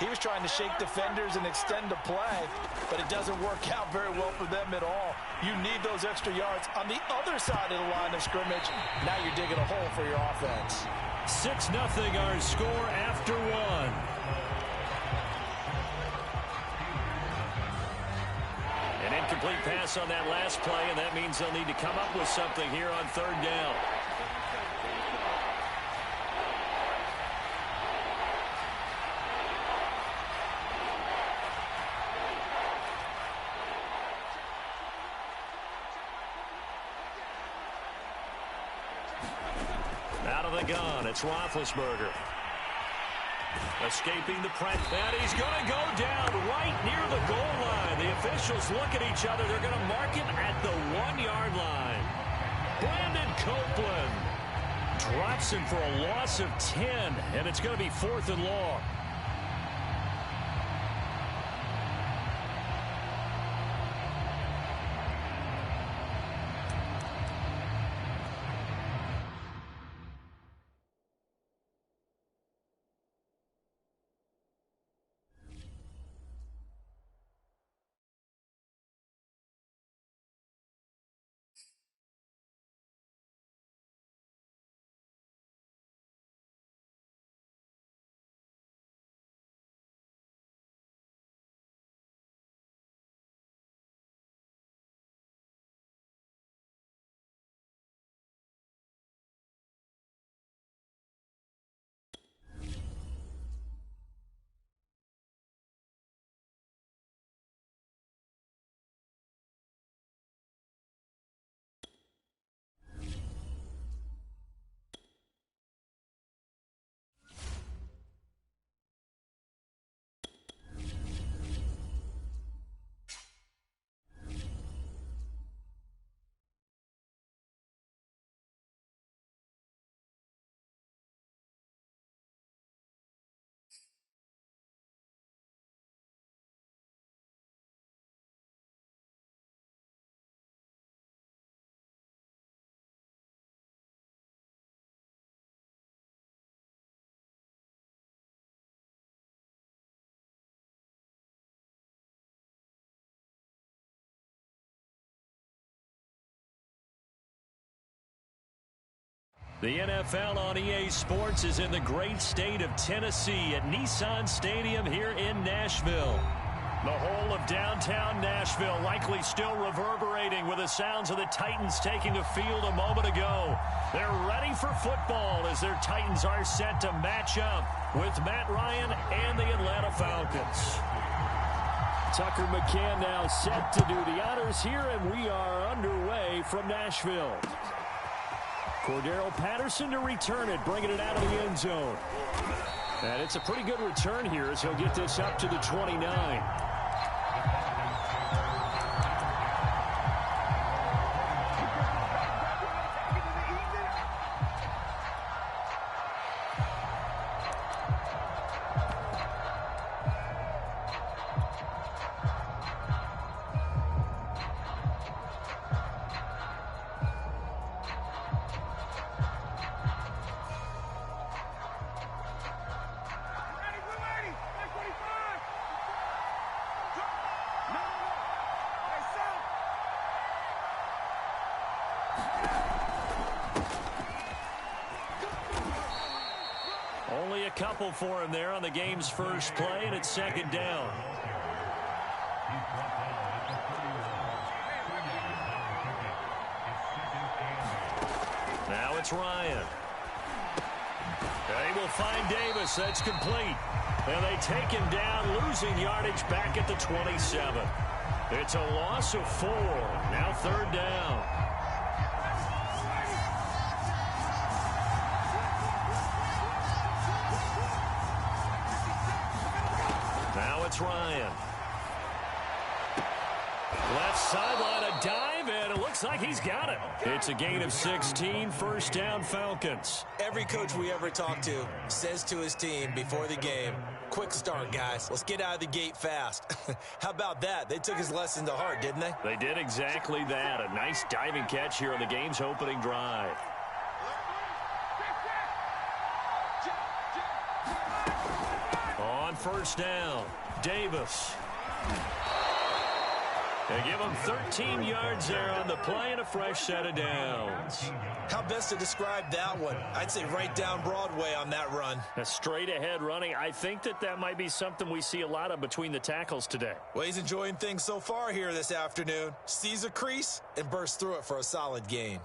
He was trying to shake defenders and extend the play, but it doesn't work out very well for them at all. You need those extra yards on the other side of the line of scrimmage. Now you're digging a hole for your offense. 6-0 our score after 1. An incomplete pass on that last play, and that means they'll need to come up with something here on 3rd down. of the gun, it's Roethlisberger. Escaping the press, and he's going to go down right near the goal line. The officials look at each other. They're going to mark him at the 1-yard line. Brandon Copeland drops him for a loss of 10, and it's going to be 4th and long. The NFL on EA Sports is in the great state of Tennessee at Nissan Stadium here in Nashville. The whole of downtown Nashville likely still reverberating with the sounds of the Titans taking the field a moment ago. They're ready for football as their Titans are set to match up with Matt Ryan and the Atlanta Falcons. Tucker McCann now set to do the honors here, and we are underway from Nashville. Cordero Patterson to return it, bringing it out of the end zone. And it's a pretty good return here as he'll get this up to the 29. Only a couple for him there on the game's first play, and it's 2nd down. Now it's Ryan. They will find Davis. That's complete. And they take him down, losing yardage back at the 27. It's a loss of 4. Now 3rd down. Ryan. Left sideline, a dive, and it looks like he's got it. It's a gain of 16, 1st down Falcons. Every coach we ever talk to says to his team before the game, quick start, guys. Let's get out of the gate fast. How about that? They took his lesson to heart, didn't they? They did exactly that. A nice diving catch here on the game's opening drive. On 1st down, Davis. They give him 13 yards there on the play and a fresh set of downs. How best to describe that one? I'd say right down Broadway on that run. A straight ahead running. I think that might be something we see a lot of between the tackles today. Well, he's enjoying things so far here this afternoon. Sees a crease and bursts through it for a solid gain.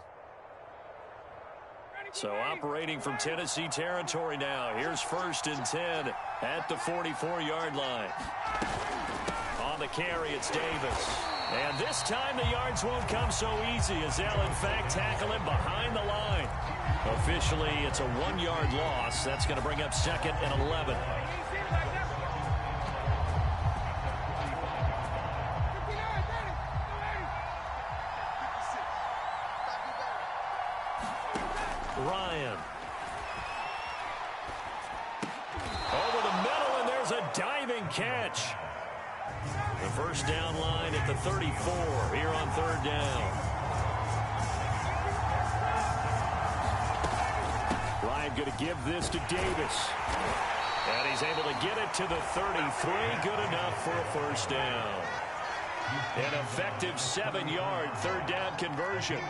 So operating from Tennessee territory now. Here's 1st and 10 at the 44-yard line. On the carry, it's Davis. And this time the yards won't come so easy as they'll, in fact, tackle him behind the line. Officially, it's a 1-yard loss. That's going to bring up 2nd and 11. Ryan. Over the middle, and there's a diving catch. The first down line at the 34 here on 3rd down. Ryan going to give this to Davis. And he's able to get it to the 33. Good enough for a first down. An effective 7-yard 3rd down conversion.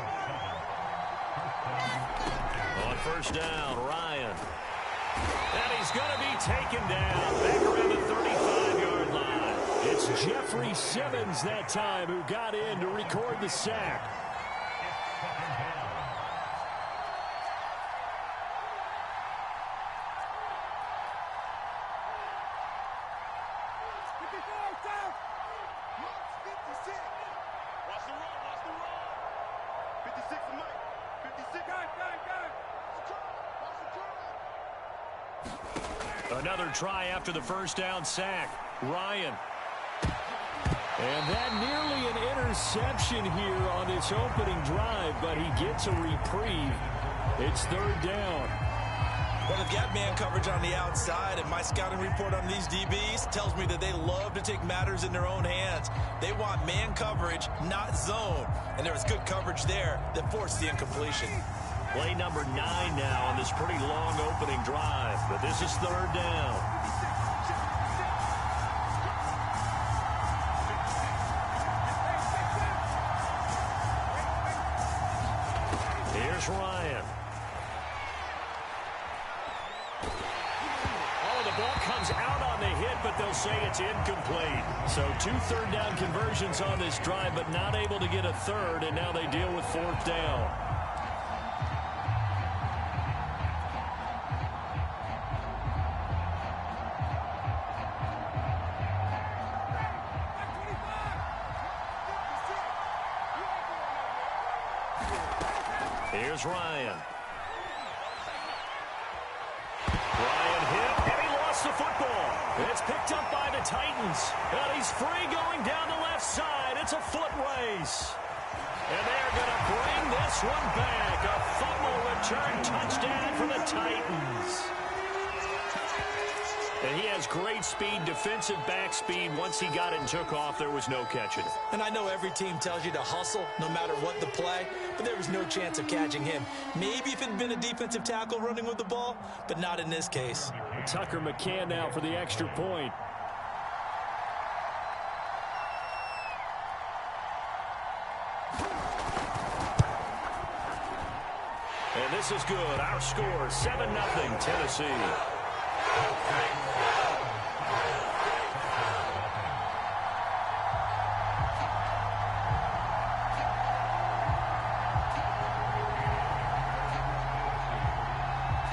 On first down, Ryan. And he's going to be taken down back around the 35-yard line. It's Jeffrey Simmons that time who got in to record the sack. Another try after the first down sack. Ryan. And that nearly an interception here on this opening drive, but he gets a reprieve. It's 3rd down. Well, they've got man coverage on the outside, and my scouting report on these DBs tells me that they love to take matters in their own hands. They want man coverage, not zone. And there was good coverage there that forced the incompletion. Play number 9 now on this pretty long opening drive, but this is 3rd down. Here's Ryan. Oh, the ball comes out on the hit, but they'll say it's incomplete. So 2 3rd down conversions on this drive, but not able to get a 3rd, and now they deal with 4th down. Here's Ryan. Ryan hit, and he lost the football. It's picked up by the Titans. And he's free going down the left side. It's a foot race. And they're going to bring this one back. A fumble return touchdown for the Titans. And he has great speed, defensive back speed. Once he got it and took off, there was no catching it. And I know every team tells you to hustle no matter what the play, but there was no chance of catching him. Maybe if it had been a defensive tackle running with the ball, but not in this case. Tucker McCann now for the extra point. And this is good. Our score, 7-0 Tennessee.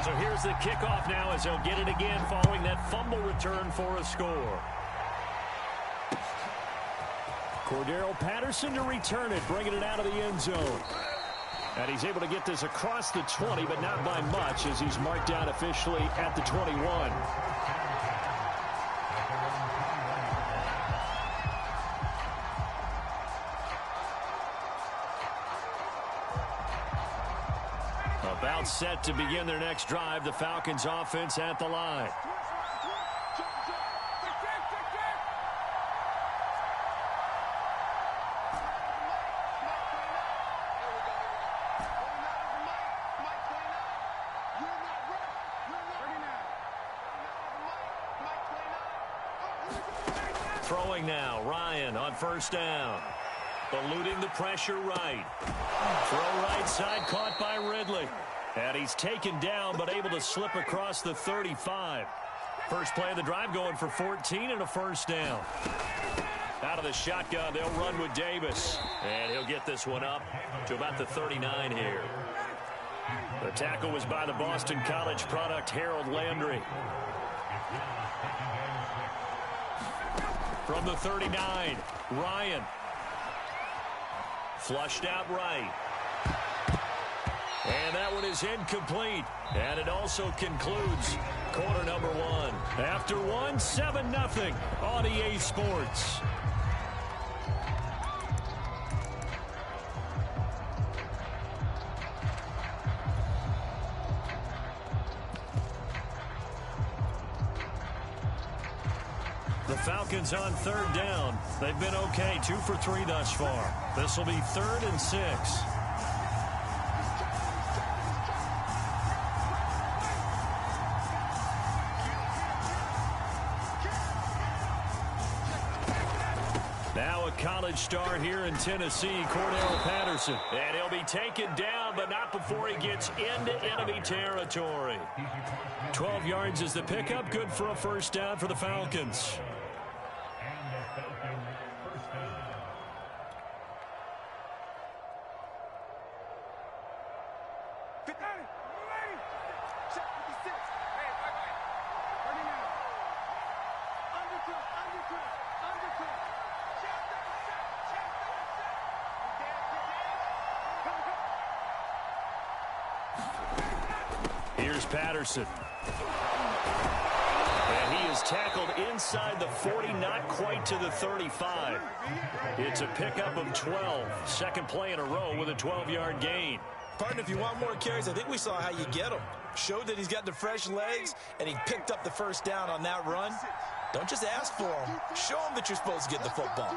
So here's the kickoff now as they'll get it again following that fumble return for a score. Cordero Patterson to return it, bringing it out of the end zone. And he's able to get this across the 20, but not by much as he's marked down officially at the 21. About set to begin their next drive, the Falcons offense at the line. Throwing now, Ryan on first down. Eluding the pressure right. Throw right side, caught by Ridley. And he's taken down, but able to slip across the 35. First play of the drive going for 14 and a first down. Out of the shotgun, they'll run with Davis. And he'll get this one up to about the 39 here. The tackle was by the Boston College product, Harold Landry. From the 39, Ryan. Flushed out right. And that one is incomplete. And it also concludes quarter number one. After one, 7-0 on EA Sports. The Falcons on third down. They've been okay, 2 for 3 thus far. This will be 3rd and 6. Now a college star here in Tennessee, Cordell Patterson. And he'll be taken down, but not before he gets into enemy territory. 12 yards is the pickup, good for a first down for the Falcons. Here's Patterson. And he is tackled inside the 40, not quite to the 35. It's a pickup of 12. Second play in a row with a 12-yard gain. Partner, if you want more carries, I think we saw how you get them. Showed that he's got the fresh legs, and he picked up the first down on that run. Don't just ask for him. Show him that you're supposed to get the football.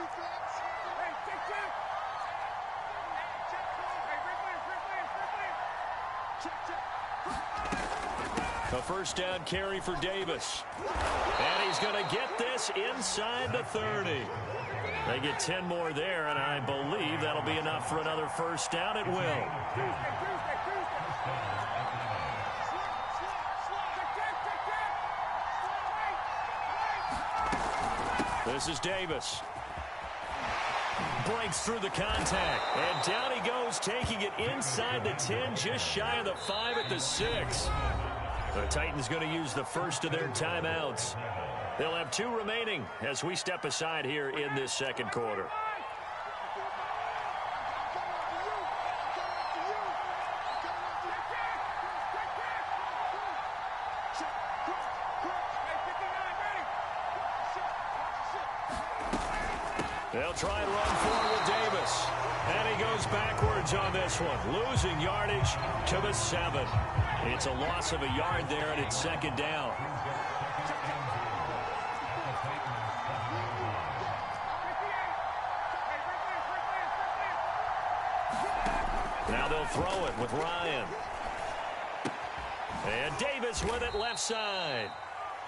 A first down carry for Davis. And he's going to get this inside the 30. They get 10 more there, and I believe that'll be enough for another first down. It will. This is Davis. Breaks through the contact. And down he goes, taking it inside the 10, just shy of the 5 at the 6. The Titans going to use the first of their timeouts. They'll have 2 remaining as we step aside here in this second quarter. They'll try and run forward with Davis. And he goes backwards on this one, losing yardage to the 7. It's a loss of a yard there, and it's second down. Now they'll throw it with Ryan. And Davis with it left side.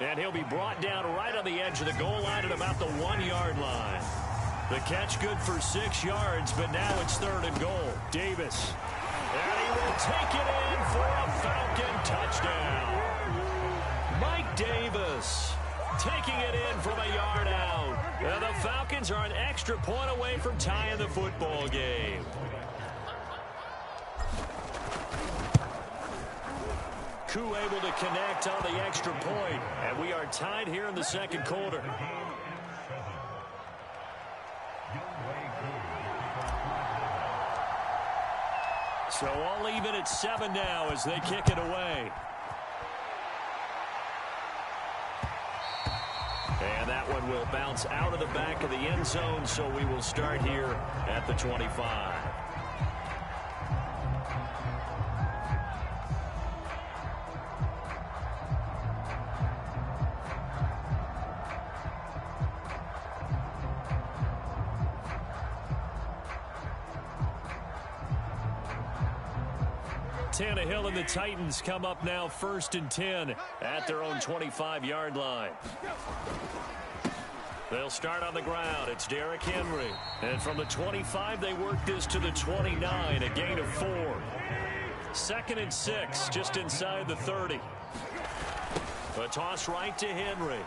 And he'll be brought down right on the edge of the goal line at about the 1-yard line. The catch good for 6 yards, but now it's 3rd and goal. Davis. And he will take it in for a Falcon touchdown. Mike Davis taking it in from a yard out. And the Falcons are an extra point away from tying the football game. Koo able to connect on the extra point, and we are tied here in the second quarter. So all even at 7 now as they kick it away. And that one will bounce out of the back of the end zone, so we will start here at the 25. Tannehill and the Titans come up now 1st and 10 at their own 25-yard line. They'll start on the ground. It's Derrick Henry. And from the 25, they work this to the 29, a gain of 4. 2nd and 6, just inside the 30. A toss right to Henry.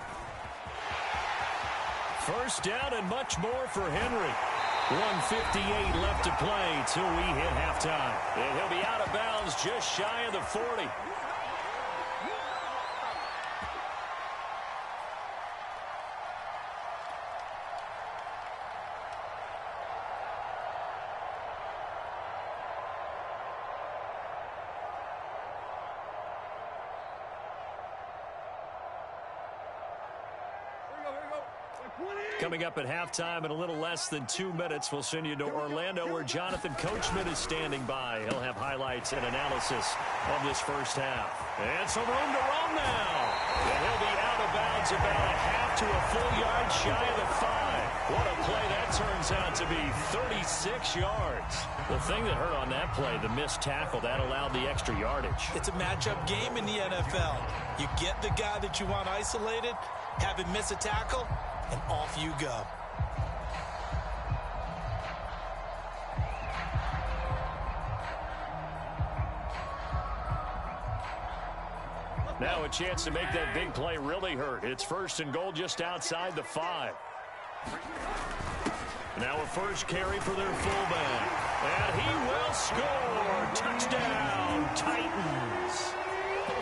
First down and much more for Henry. 1:58 left to play till we hit halftime. And he'll be out of bounds just shy of the 40. Coming up at halftime in a little less than 2 minutes, we'll send you to Orlando where Jonathan Coachman is standing by. He'll have highlights and analysis of this first half. And some room to roam now. And he'll be out of bounds about a half to a full yard shy of the 5. What a play that turns out to be, 36 yards. The thing that hurt on that play, the missed tackle, that allowed the extra yardage. It's a matchup game in the NFL. You get the guy that you want isolated, have him miss a tackle, and off you go. Now a chance to make that big play really hurt. It's 1st and goal just outside the 5. Now a first carry for their fullback. And he will score. Touchdown, Titans.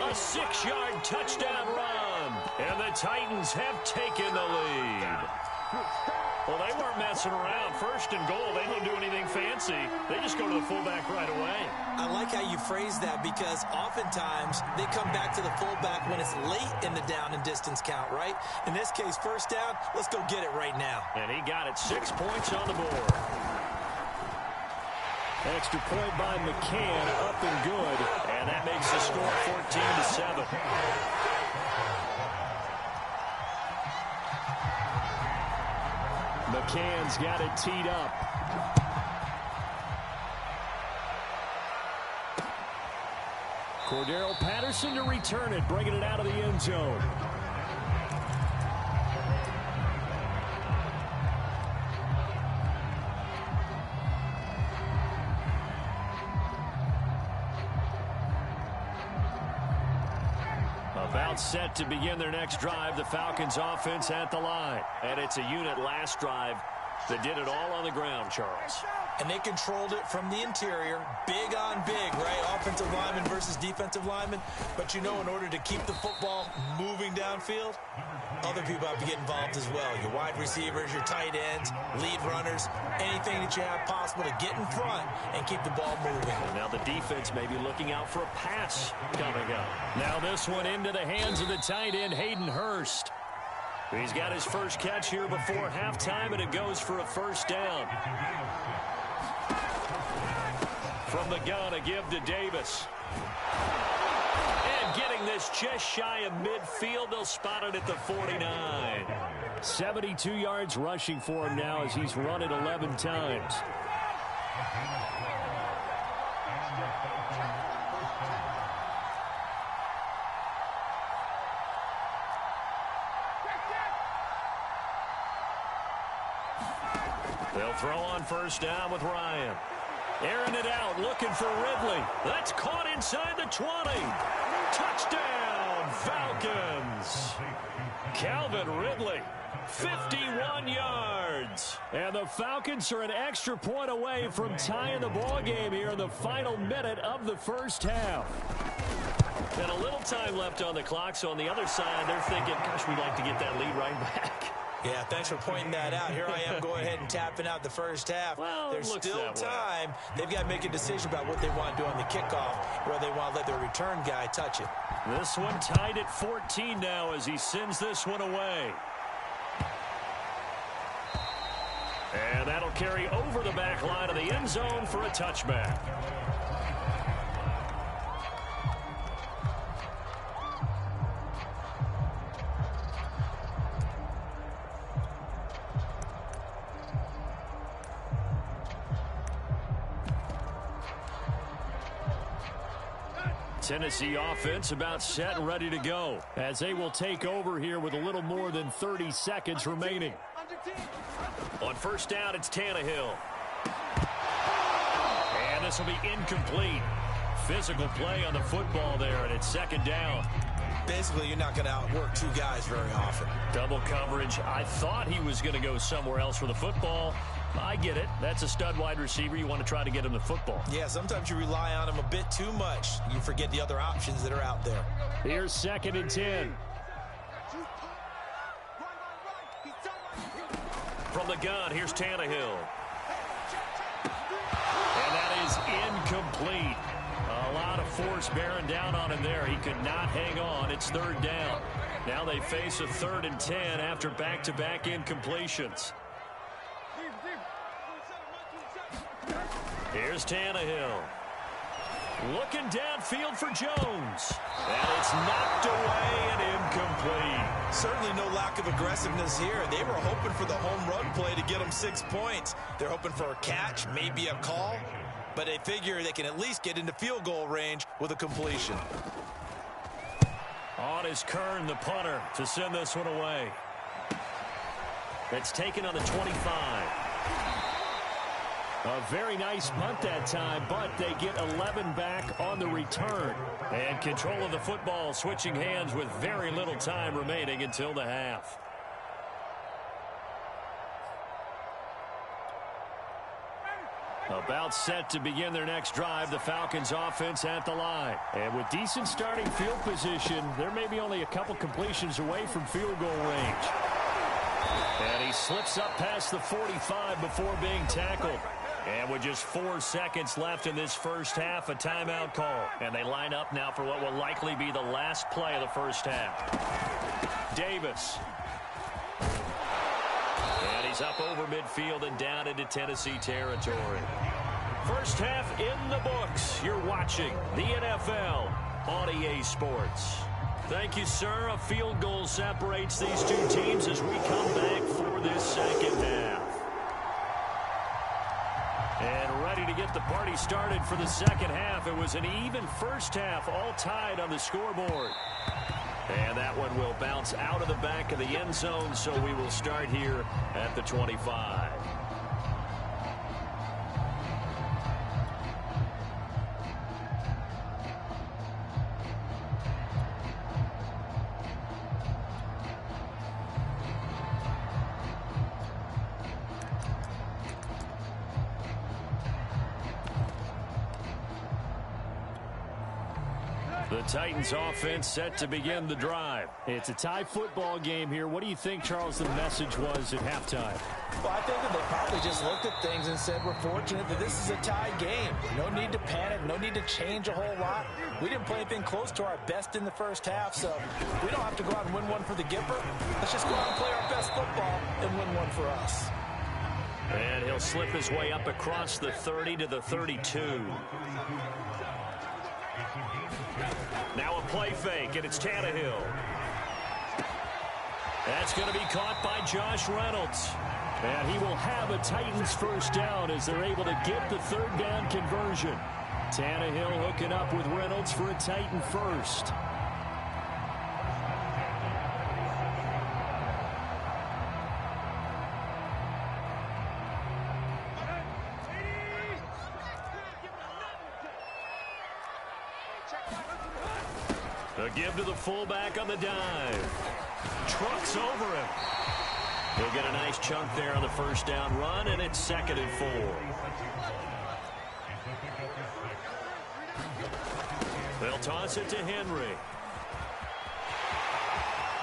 A 6-yard touchdown run. And the Titans have taken the lead. Well, they weren't messing around. 1st and goal, they don't do anything fancy. They just go to the fullback right away. I like how you phrase that because oftentimes they come back to the fullback when it's late in the down and distance count, right? In this case, 1st down, let's go get it right now. And he got it, 6 points on the board. Extra point by McCann, up and good. And that makes the score 14-7. McCann's got it teed up. Cordero Patterson to return it, bringing it out of the end zone. About set to begin their next drive. The Falcons offense at the line. And it's a unit last drive that did it all on the ground, Charles. And they controlled it from the interior. Big on big, right? Offensive lineman versus defensive lineman. But you know, in order to keep the football moving downfield, other people have to get involved as well. Your wide receivers, your tight ends, lead runners, anything that you have possible to get in front and keep the ball moving. And now the defense may be looking out for a pass coming up. Now this one into the hands of the tight end, Hayden Hurst. He's got his first catch here before halftime, and it goes for a 1st down. From the gun, a give to Davis. And getting this just shy of midfield, they'll spot it at the 49. 72 yards rushing for him now as he's run it 11 times. They'll throw on 1st down with Ryan. Airing it out, looking for Ridley. That's caught inside the 20. Touchdown, Falcons. Calvin Ridley, 51 yards. And the Falcons are an extra point away from tying the ball game here in the final minute of the 1st half. And a little time left on the clock, so on the other side, they're thinking, gosh, we'd like to get that lead right back. Yeah, thanks for pointing that out. Here I am going ahead and tapping out the 1st half. Well, there's still time. They've got to make a decision about what they want to do on the kickoff, or they want to let their return guy touch it. This one tied at 14 now as he sends this one away. And that'll carry over the back line of the end zone for a touchback. Tennessee offense about set and ready to go as they will take over here with a little more than 30 seconds remaining. On 1st down, it's Tannehill. And this will be incomplete. Physical play on the football there, and it's 2nd down. Basically, you're not going to outwork 2 guys very often. Double coverage. I thought he was going to go somewhere else for the football. I get it. That's a stud wide receiver. You want to try to get him the football. Yeah, sometimes you rely on him a bit too much. You forget the other options that are out there. Here's 2nd and 10. From the gun, here's Tannehill. And that is incomplete. A lot of force bearing down on him there. He could not hang on. It's third down. Now they face a 3rd and 10 after back-to-back incompletions. Here's Tannehill. Looking downfield for Jones. And it's knocked away and incomplete. Certainly no lack of aggressiveness here. They were hoping for the home run play to get them 6 points. They're hoping for a catch, maybe a call. But they figure they can at least get into field goal range with a completion. On is Kern, the punter, to send this one away. It's taken on the 25. A very nice punt that time, but they get 11 back on the return. And control of the football switching hands with very little time remaining until the half. About set to begin their next drive, the Falcons offense at the line. And with decent starting field position, there may be only a couple completions away from field goal range. And he slips up past the 45 before being tackled. And with just 4 seconds left in this first half, a timeout call. And they line up now for what will likely be the last play of the first half. Davis. And he's up over midfield and down into Tennessee territory. First half in the books. You're watching the NFL on EA Sports. Thank you, sir. A field goal separates these two teams as we come back for this second half. And ready to get the party started for the second half. It was an even first half, all tied on the scoreboard. And that one will bounce out of the back of the end zone, so we will start here at the 25. The Titans offense set to begin the drive. It's a tie football game here. What do you think, Charles, the message was at halftime? Well, I think that they probably just looked at things and said, we're fortunate that this is a tie game. No need to panic, no need to change a whole lot. We didn't play anything close to our best in the first half, so we don't have to go out and win one for the Gipper. Let's just go out and play our best football and win one for us. And he'll slip his way up across the 30 to the 32. Now a play fake, and it's Tannehill. That's going to be caught by Josh Reynolds. And he will have a Titans first down as they're able to get the third down conversion. Tannehill hooking up with Reynolds for a Titan first. The give to the fullback on the dive. Trucks over him. He'll get a nice chunk there on the first down run, and it's 2nd and 4. They'll toss it to Henry.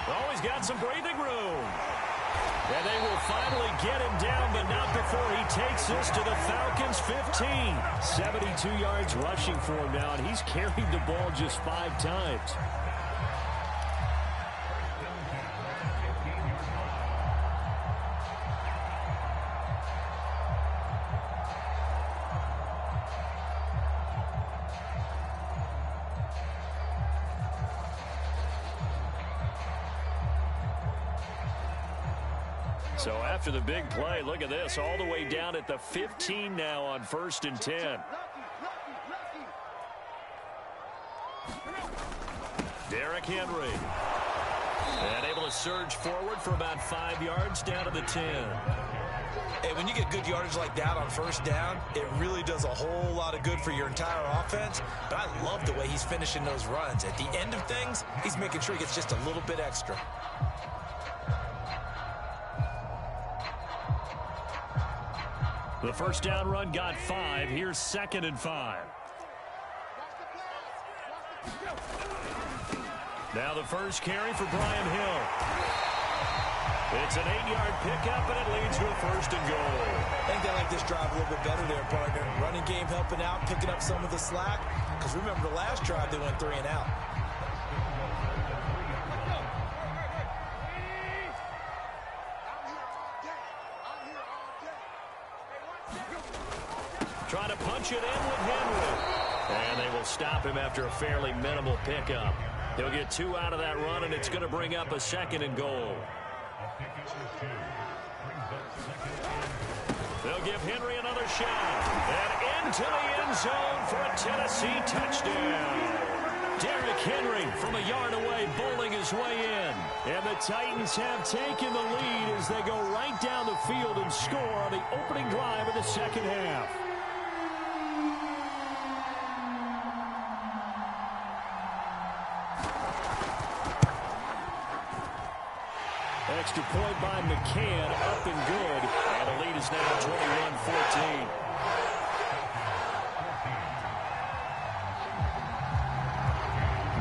Oh, he's got some breathing room. And they will finally get him down, but not before he takes this to the Falcons' 15. 72 yards rushing for him now, and he's carried the ball just 5 times. So after the big play, look at this, all the way down at the 15 now on 1st and 10. Derrick Henry. And able to surge forward for about 5 yards down to the 10. Hey, when you get good yardage like that on first down, it really does a whole lot of good for your entire offense. But I love the way he's finishing those runs. At the end of things, he's making sure he gets just a little bit extra. The first down run got 5. Here's 2nd and 5. Now the first carry for Brian Hill. It's an 8-yard pickup, and it leads to a 1st and goal. I think they like this drive a little bit better there, partner. Running game helping out, picking up some of the slack. Because remember, the last drive, they went 3 and out. Trying to punch it in with Henry. And they will stop him after a fairly minimal pickup. He'll get 2 out of that run, and it's going to bring up a 2nd and goal. They'll give Henry another shot. And into the end zone for a Tennessee touchdown. Derrick Henry from a yard away bowling his way in. And the Titans have taken the lead as they go right down the field and score on the opening drive of the 2nd half. Extra point by McCann, up and good. And the lead is now 21-14.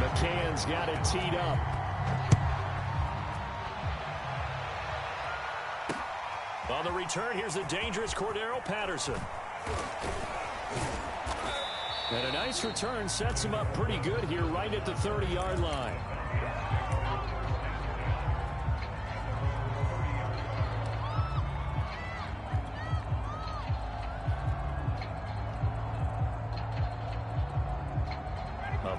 McCann's got it teed up. On the return, here's the dangerous Cordero Patterson. And a nice return sets him up pretty good here right at the 30-yard line.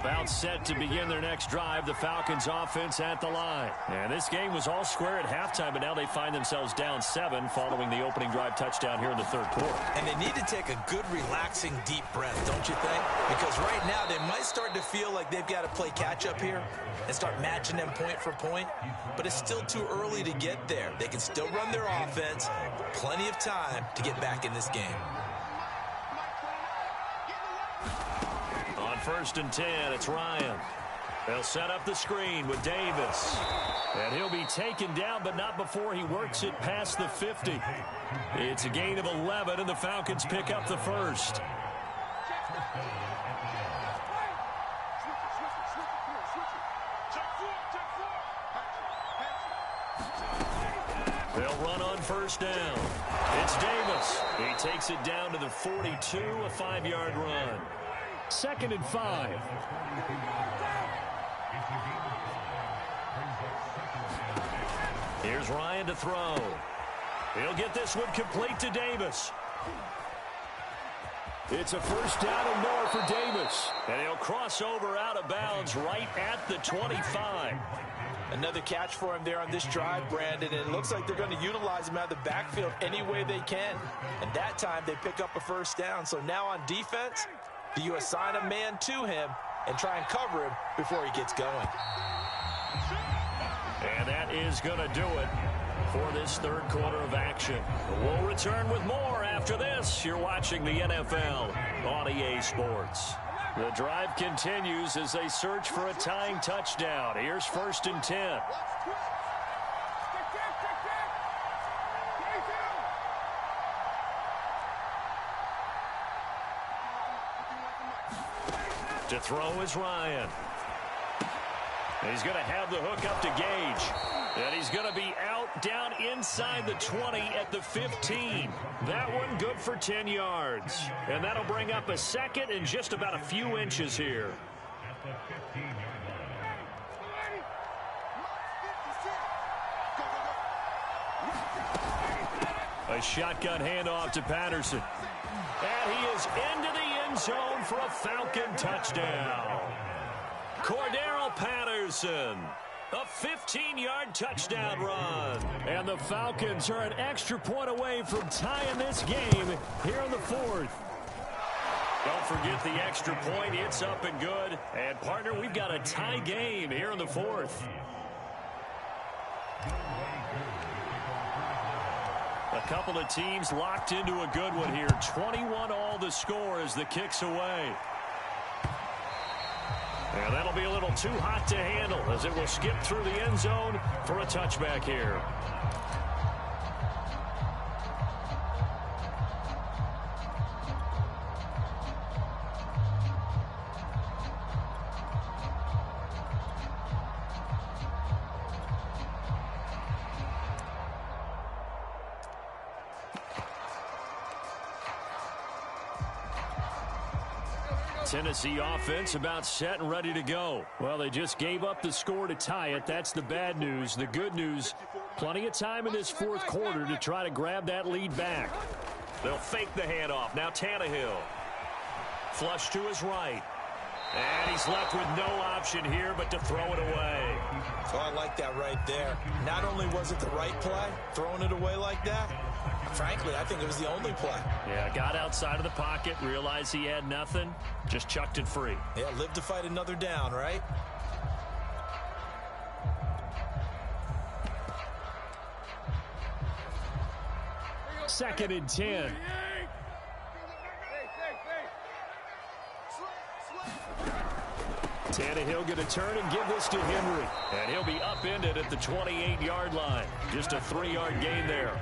About set to begin their next drive, the Falcons offense at the line. And this game was all square at halftime, but now they find themselves down 7 following the opening drive touchdown here in the 3rd quarter. And they need to take a good, relaxing, deep breath, don't you think? Because right now they might start to feel like they've got to play catch-up here and start matching them point for point. But it's still too early to get there. They can still run their offense. Plenty of time to get back in this game. 1st and 10, it's Ryan. They'll set up the screen with Davis. And he'll be taken down, but not before he works it past the 50. It's a gain of 11, and the Falcons pick up the 1st. They'll run on 1st down. It's Davis. He takes it down to the 42, a 5-yard run. 2nd and 5. Here's Ryan to throw. He'll get this one complete to Davis. It's a 1st down and more for Davis. And he'll cross over out of bounds right at the 25. Another catch for him there on this drive, Brandon. And it looks like they're going to utilize him out of the backfield any way they can. And that time they pick up a 1st down. So now on defense, do you assign a man to him and try and cover him before he gets going? And that is going to do it for this 3rd quarter of action. We'll return with more after this. You're watching the NFL on EA Sports. The drive continues as they search for a tying touchdown. Here's 1st and 10. To throw is Ryan. And he's going to have the hook up to Gage. And he's going to be out down inside the 20 at the 15. That one good for 10 yards. And that'll bring up a 2nd and just about a few inches here. A shotgun handoff to Patterson. And he is into the end zone for a Falcon touchdown. Cordero Patterson, a 15-yard touchdown run. And the Falcons are an extra point away from tying this game here in the 4th. Don't forget the extra point. It's up and good. And, partner, we've got a tie game here in the 4th. A couple of teams locked into a good one here. 21 all the score as the kick's away. And that'll be a little too hot to handle as it will skip through the end zone for a touchback here. Tennessee offense about set and ready to go. Well, they just gave up the score to tie it. That's the bad news. The good news, plenty of time in this fourth quarter to try to grab that lead back. They'll fake the handoff. Now Tannehill. Flush to his right. And he's left with no option here but to throw it away. Oh, I like that right there. Not only was it the right play, throwing it away like that, frankly, I think it was the only play. Yeah, got outside of the pocket, realized he had nothing, just chucked it free. Yeah, live to fight another down, right? Second and 10. Tannehill going to turn and give this to Henry. And he'll be upended at the 28-yard line. Just a 3-yard gain there.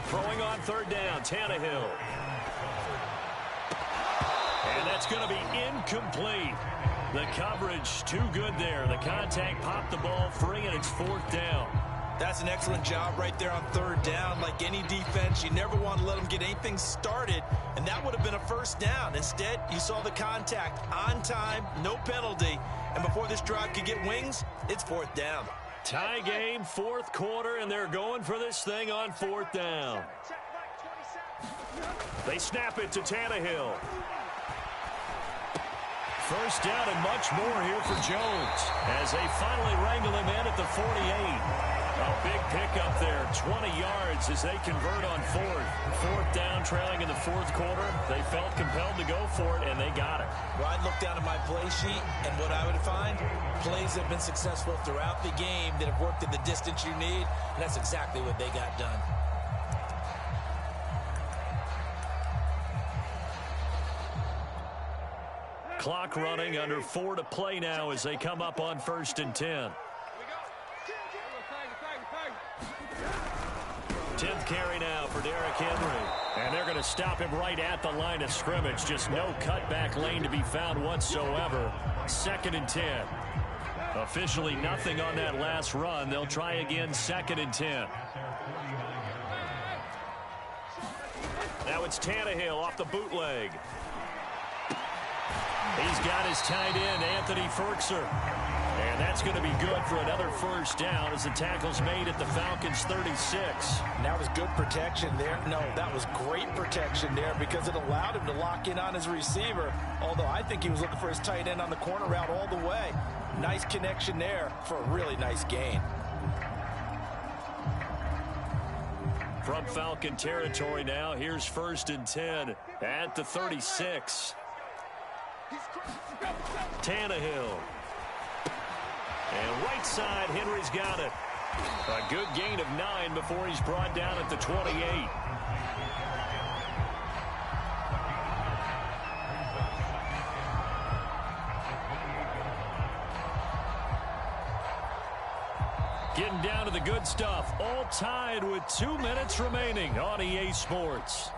Throwing on third down, Tannehill. And that's going to be incomplete. The coverage too good there. The contact popped the ball free, and it's fourth down. That's an excellent job right there on third down. Like any defense, you never want to let them get anything started, and that would have been a first down. Instead, you saw the contact on time, no penalty, and before this drive could get wings, it's fourth down. Tie game, fourth quarter, and they're going for this thing on fourth down. They snap it to Tannehill. First down and much more here for Jones as they finally wrangle him in at the 48. A big pickup there, 20 yards as they convert on fourth down, trailing in the fourth quarter. They felt compelled to go for it, and they got it. Well, I'd look down at my play sheet, and what I would find, plays that have been successful throughout the game that have worked at the distance you need, and that's exactly what they got done. Clock running, under 4 to play now as they come up on first and 10. 10th carry now for Derrick Henry. And they're going to stop him right at the line of scrimmage. Just no cutback lane to be found whatsoever. Second and 10. Officially nothing on that last run. They'll try again, second and 10. Now it's Tannehill off the bootleg. He's got his tight end, Anthony Ferkser. And that's going to be good for another first down as the tackle's made at the Falcons' 36. And that was good protection there. No, that was great protection there because it allowed him to lock in on his receiver, although I think he was looking for his tight end on the corner route all the way. Nice connection there for a really nice gain. From Falcon territory now, here's first and 10 at the 36. Tannehill. And right side, Henry's got it. A good gain of 9 before he's brought down at the 28. Getting down to the good stuff. All tied with 2 minutes remaining on EA Sports.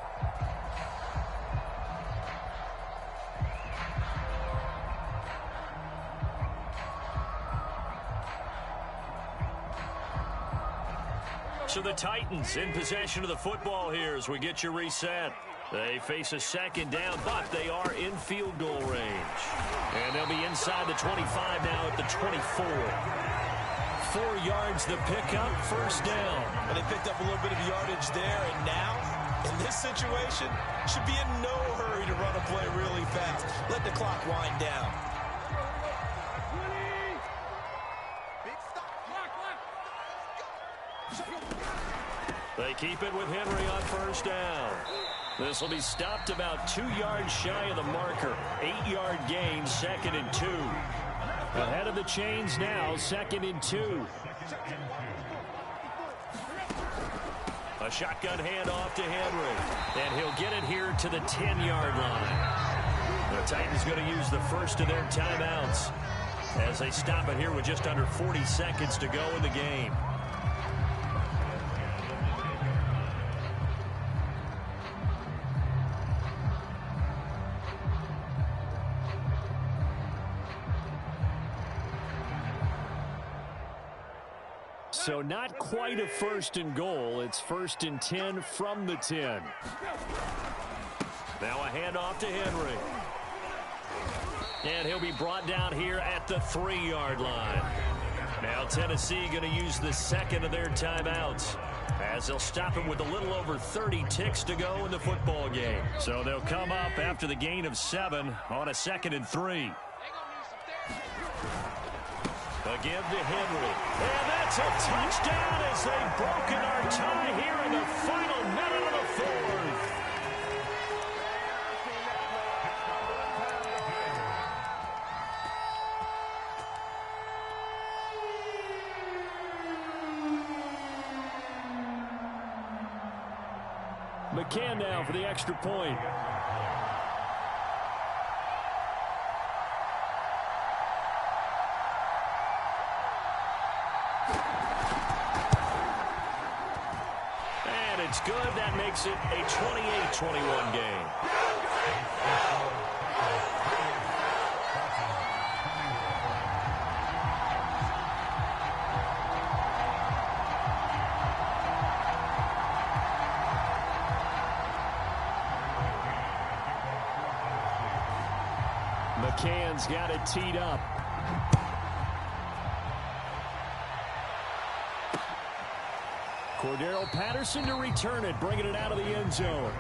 So the Titans in possession of the football here as we get you reset. They face a second down, but they are in field goal range. And they'll be inside the 25 now at the 24. 4 yards the pickup, first down. And they picked up a little bit of yardage there, and now, in this situation, should be in no hurry to run a play really fast. Let the clock wind down. They keep it with Henry on first down. This will be stopped about 2 yards shy of the marker. 8-yard gain, second and 2. Ahead of the chains now, second and 2. A shotgun handoff to Henry. And he'll get it here to the 10-yard line. The Titans going to use the first of their timeouts as they stop it here with just under 40 seconds to go in the game. So not quite a 1st and goal. It's 1st and 10 from the 10. Now a handoff to Henry. And he'll be brought down here at the 3-yard line. Now Tennessee going to use the second of their timeouts, as they'll stop him with a little over 30 ticks to go in the football game. So they'll come up after the gain of 7 on a 2nd and 3. Again to Henry. And that's a touchdown as they've broken our tie here in the final minute of the 4th. McCann now for the extra point. And it's good. That makes it a 28-21 game. McCann's got it teed up. Cordero Patterson to return it, bringing it out of the end zone.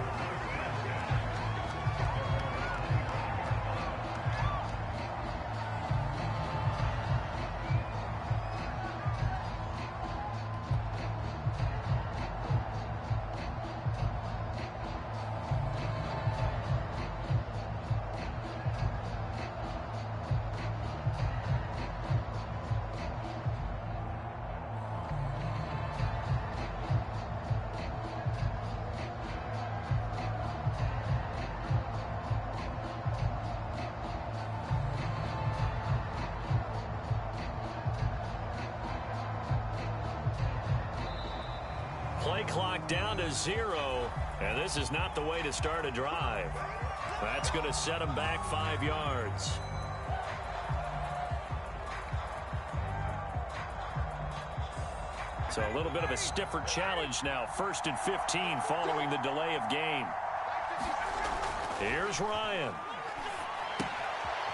Play clock down to 0, and this is not the way to start a drive. That's going to set them back 5 yards. So a little bit of a stiffer challenge now. 1st and 15 following the delay of game. Here's Ryan.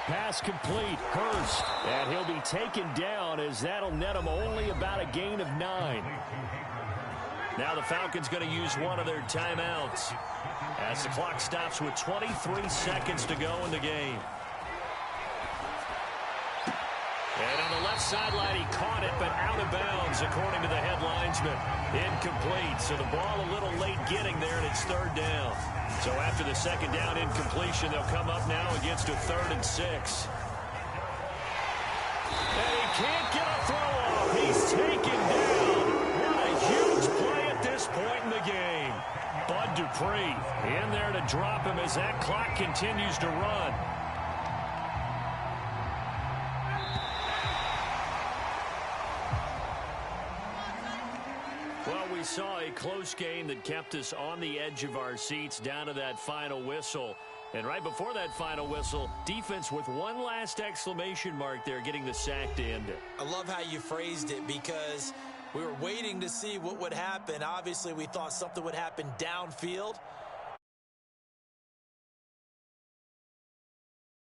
Pass complete. Hurst. And he'll be taken down, as that'll net him only about a gain of 9. Now the Falcons going to use one of their timeouts as the clock stops with 23 seconds to go in the game. And on the left sideline, he caught it, but out of bounds, according to the head linesman. Incomplete, so the ball a little late getting there, and it's 3rd down. So after the 2nd down incompletion, they'll come up now against a 3rd and 6. And he can't get a throw off. He's taken down. What a huge play at this point in the game. Bud Dupree in there to drop him as that clock continues to run. Well, we saw a close game that kept us on the edge of our seats down to that final whistle. And right before that final whistle, defense with one last exclamation mark there, getting the sack to end it. I love how you phrased it, because we were waiting to see what would happen. Obviously, we thought something would happen downfield,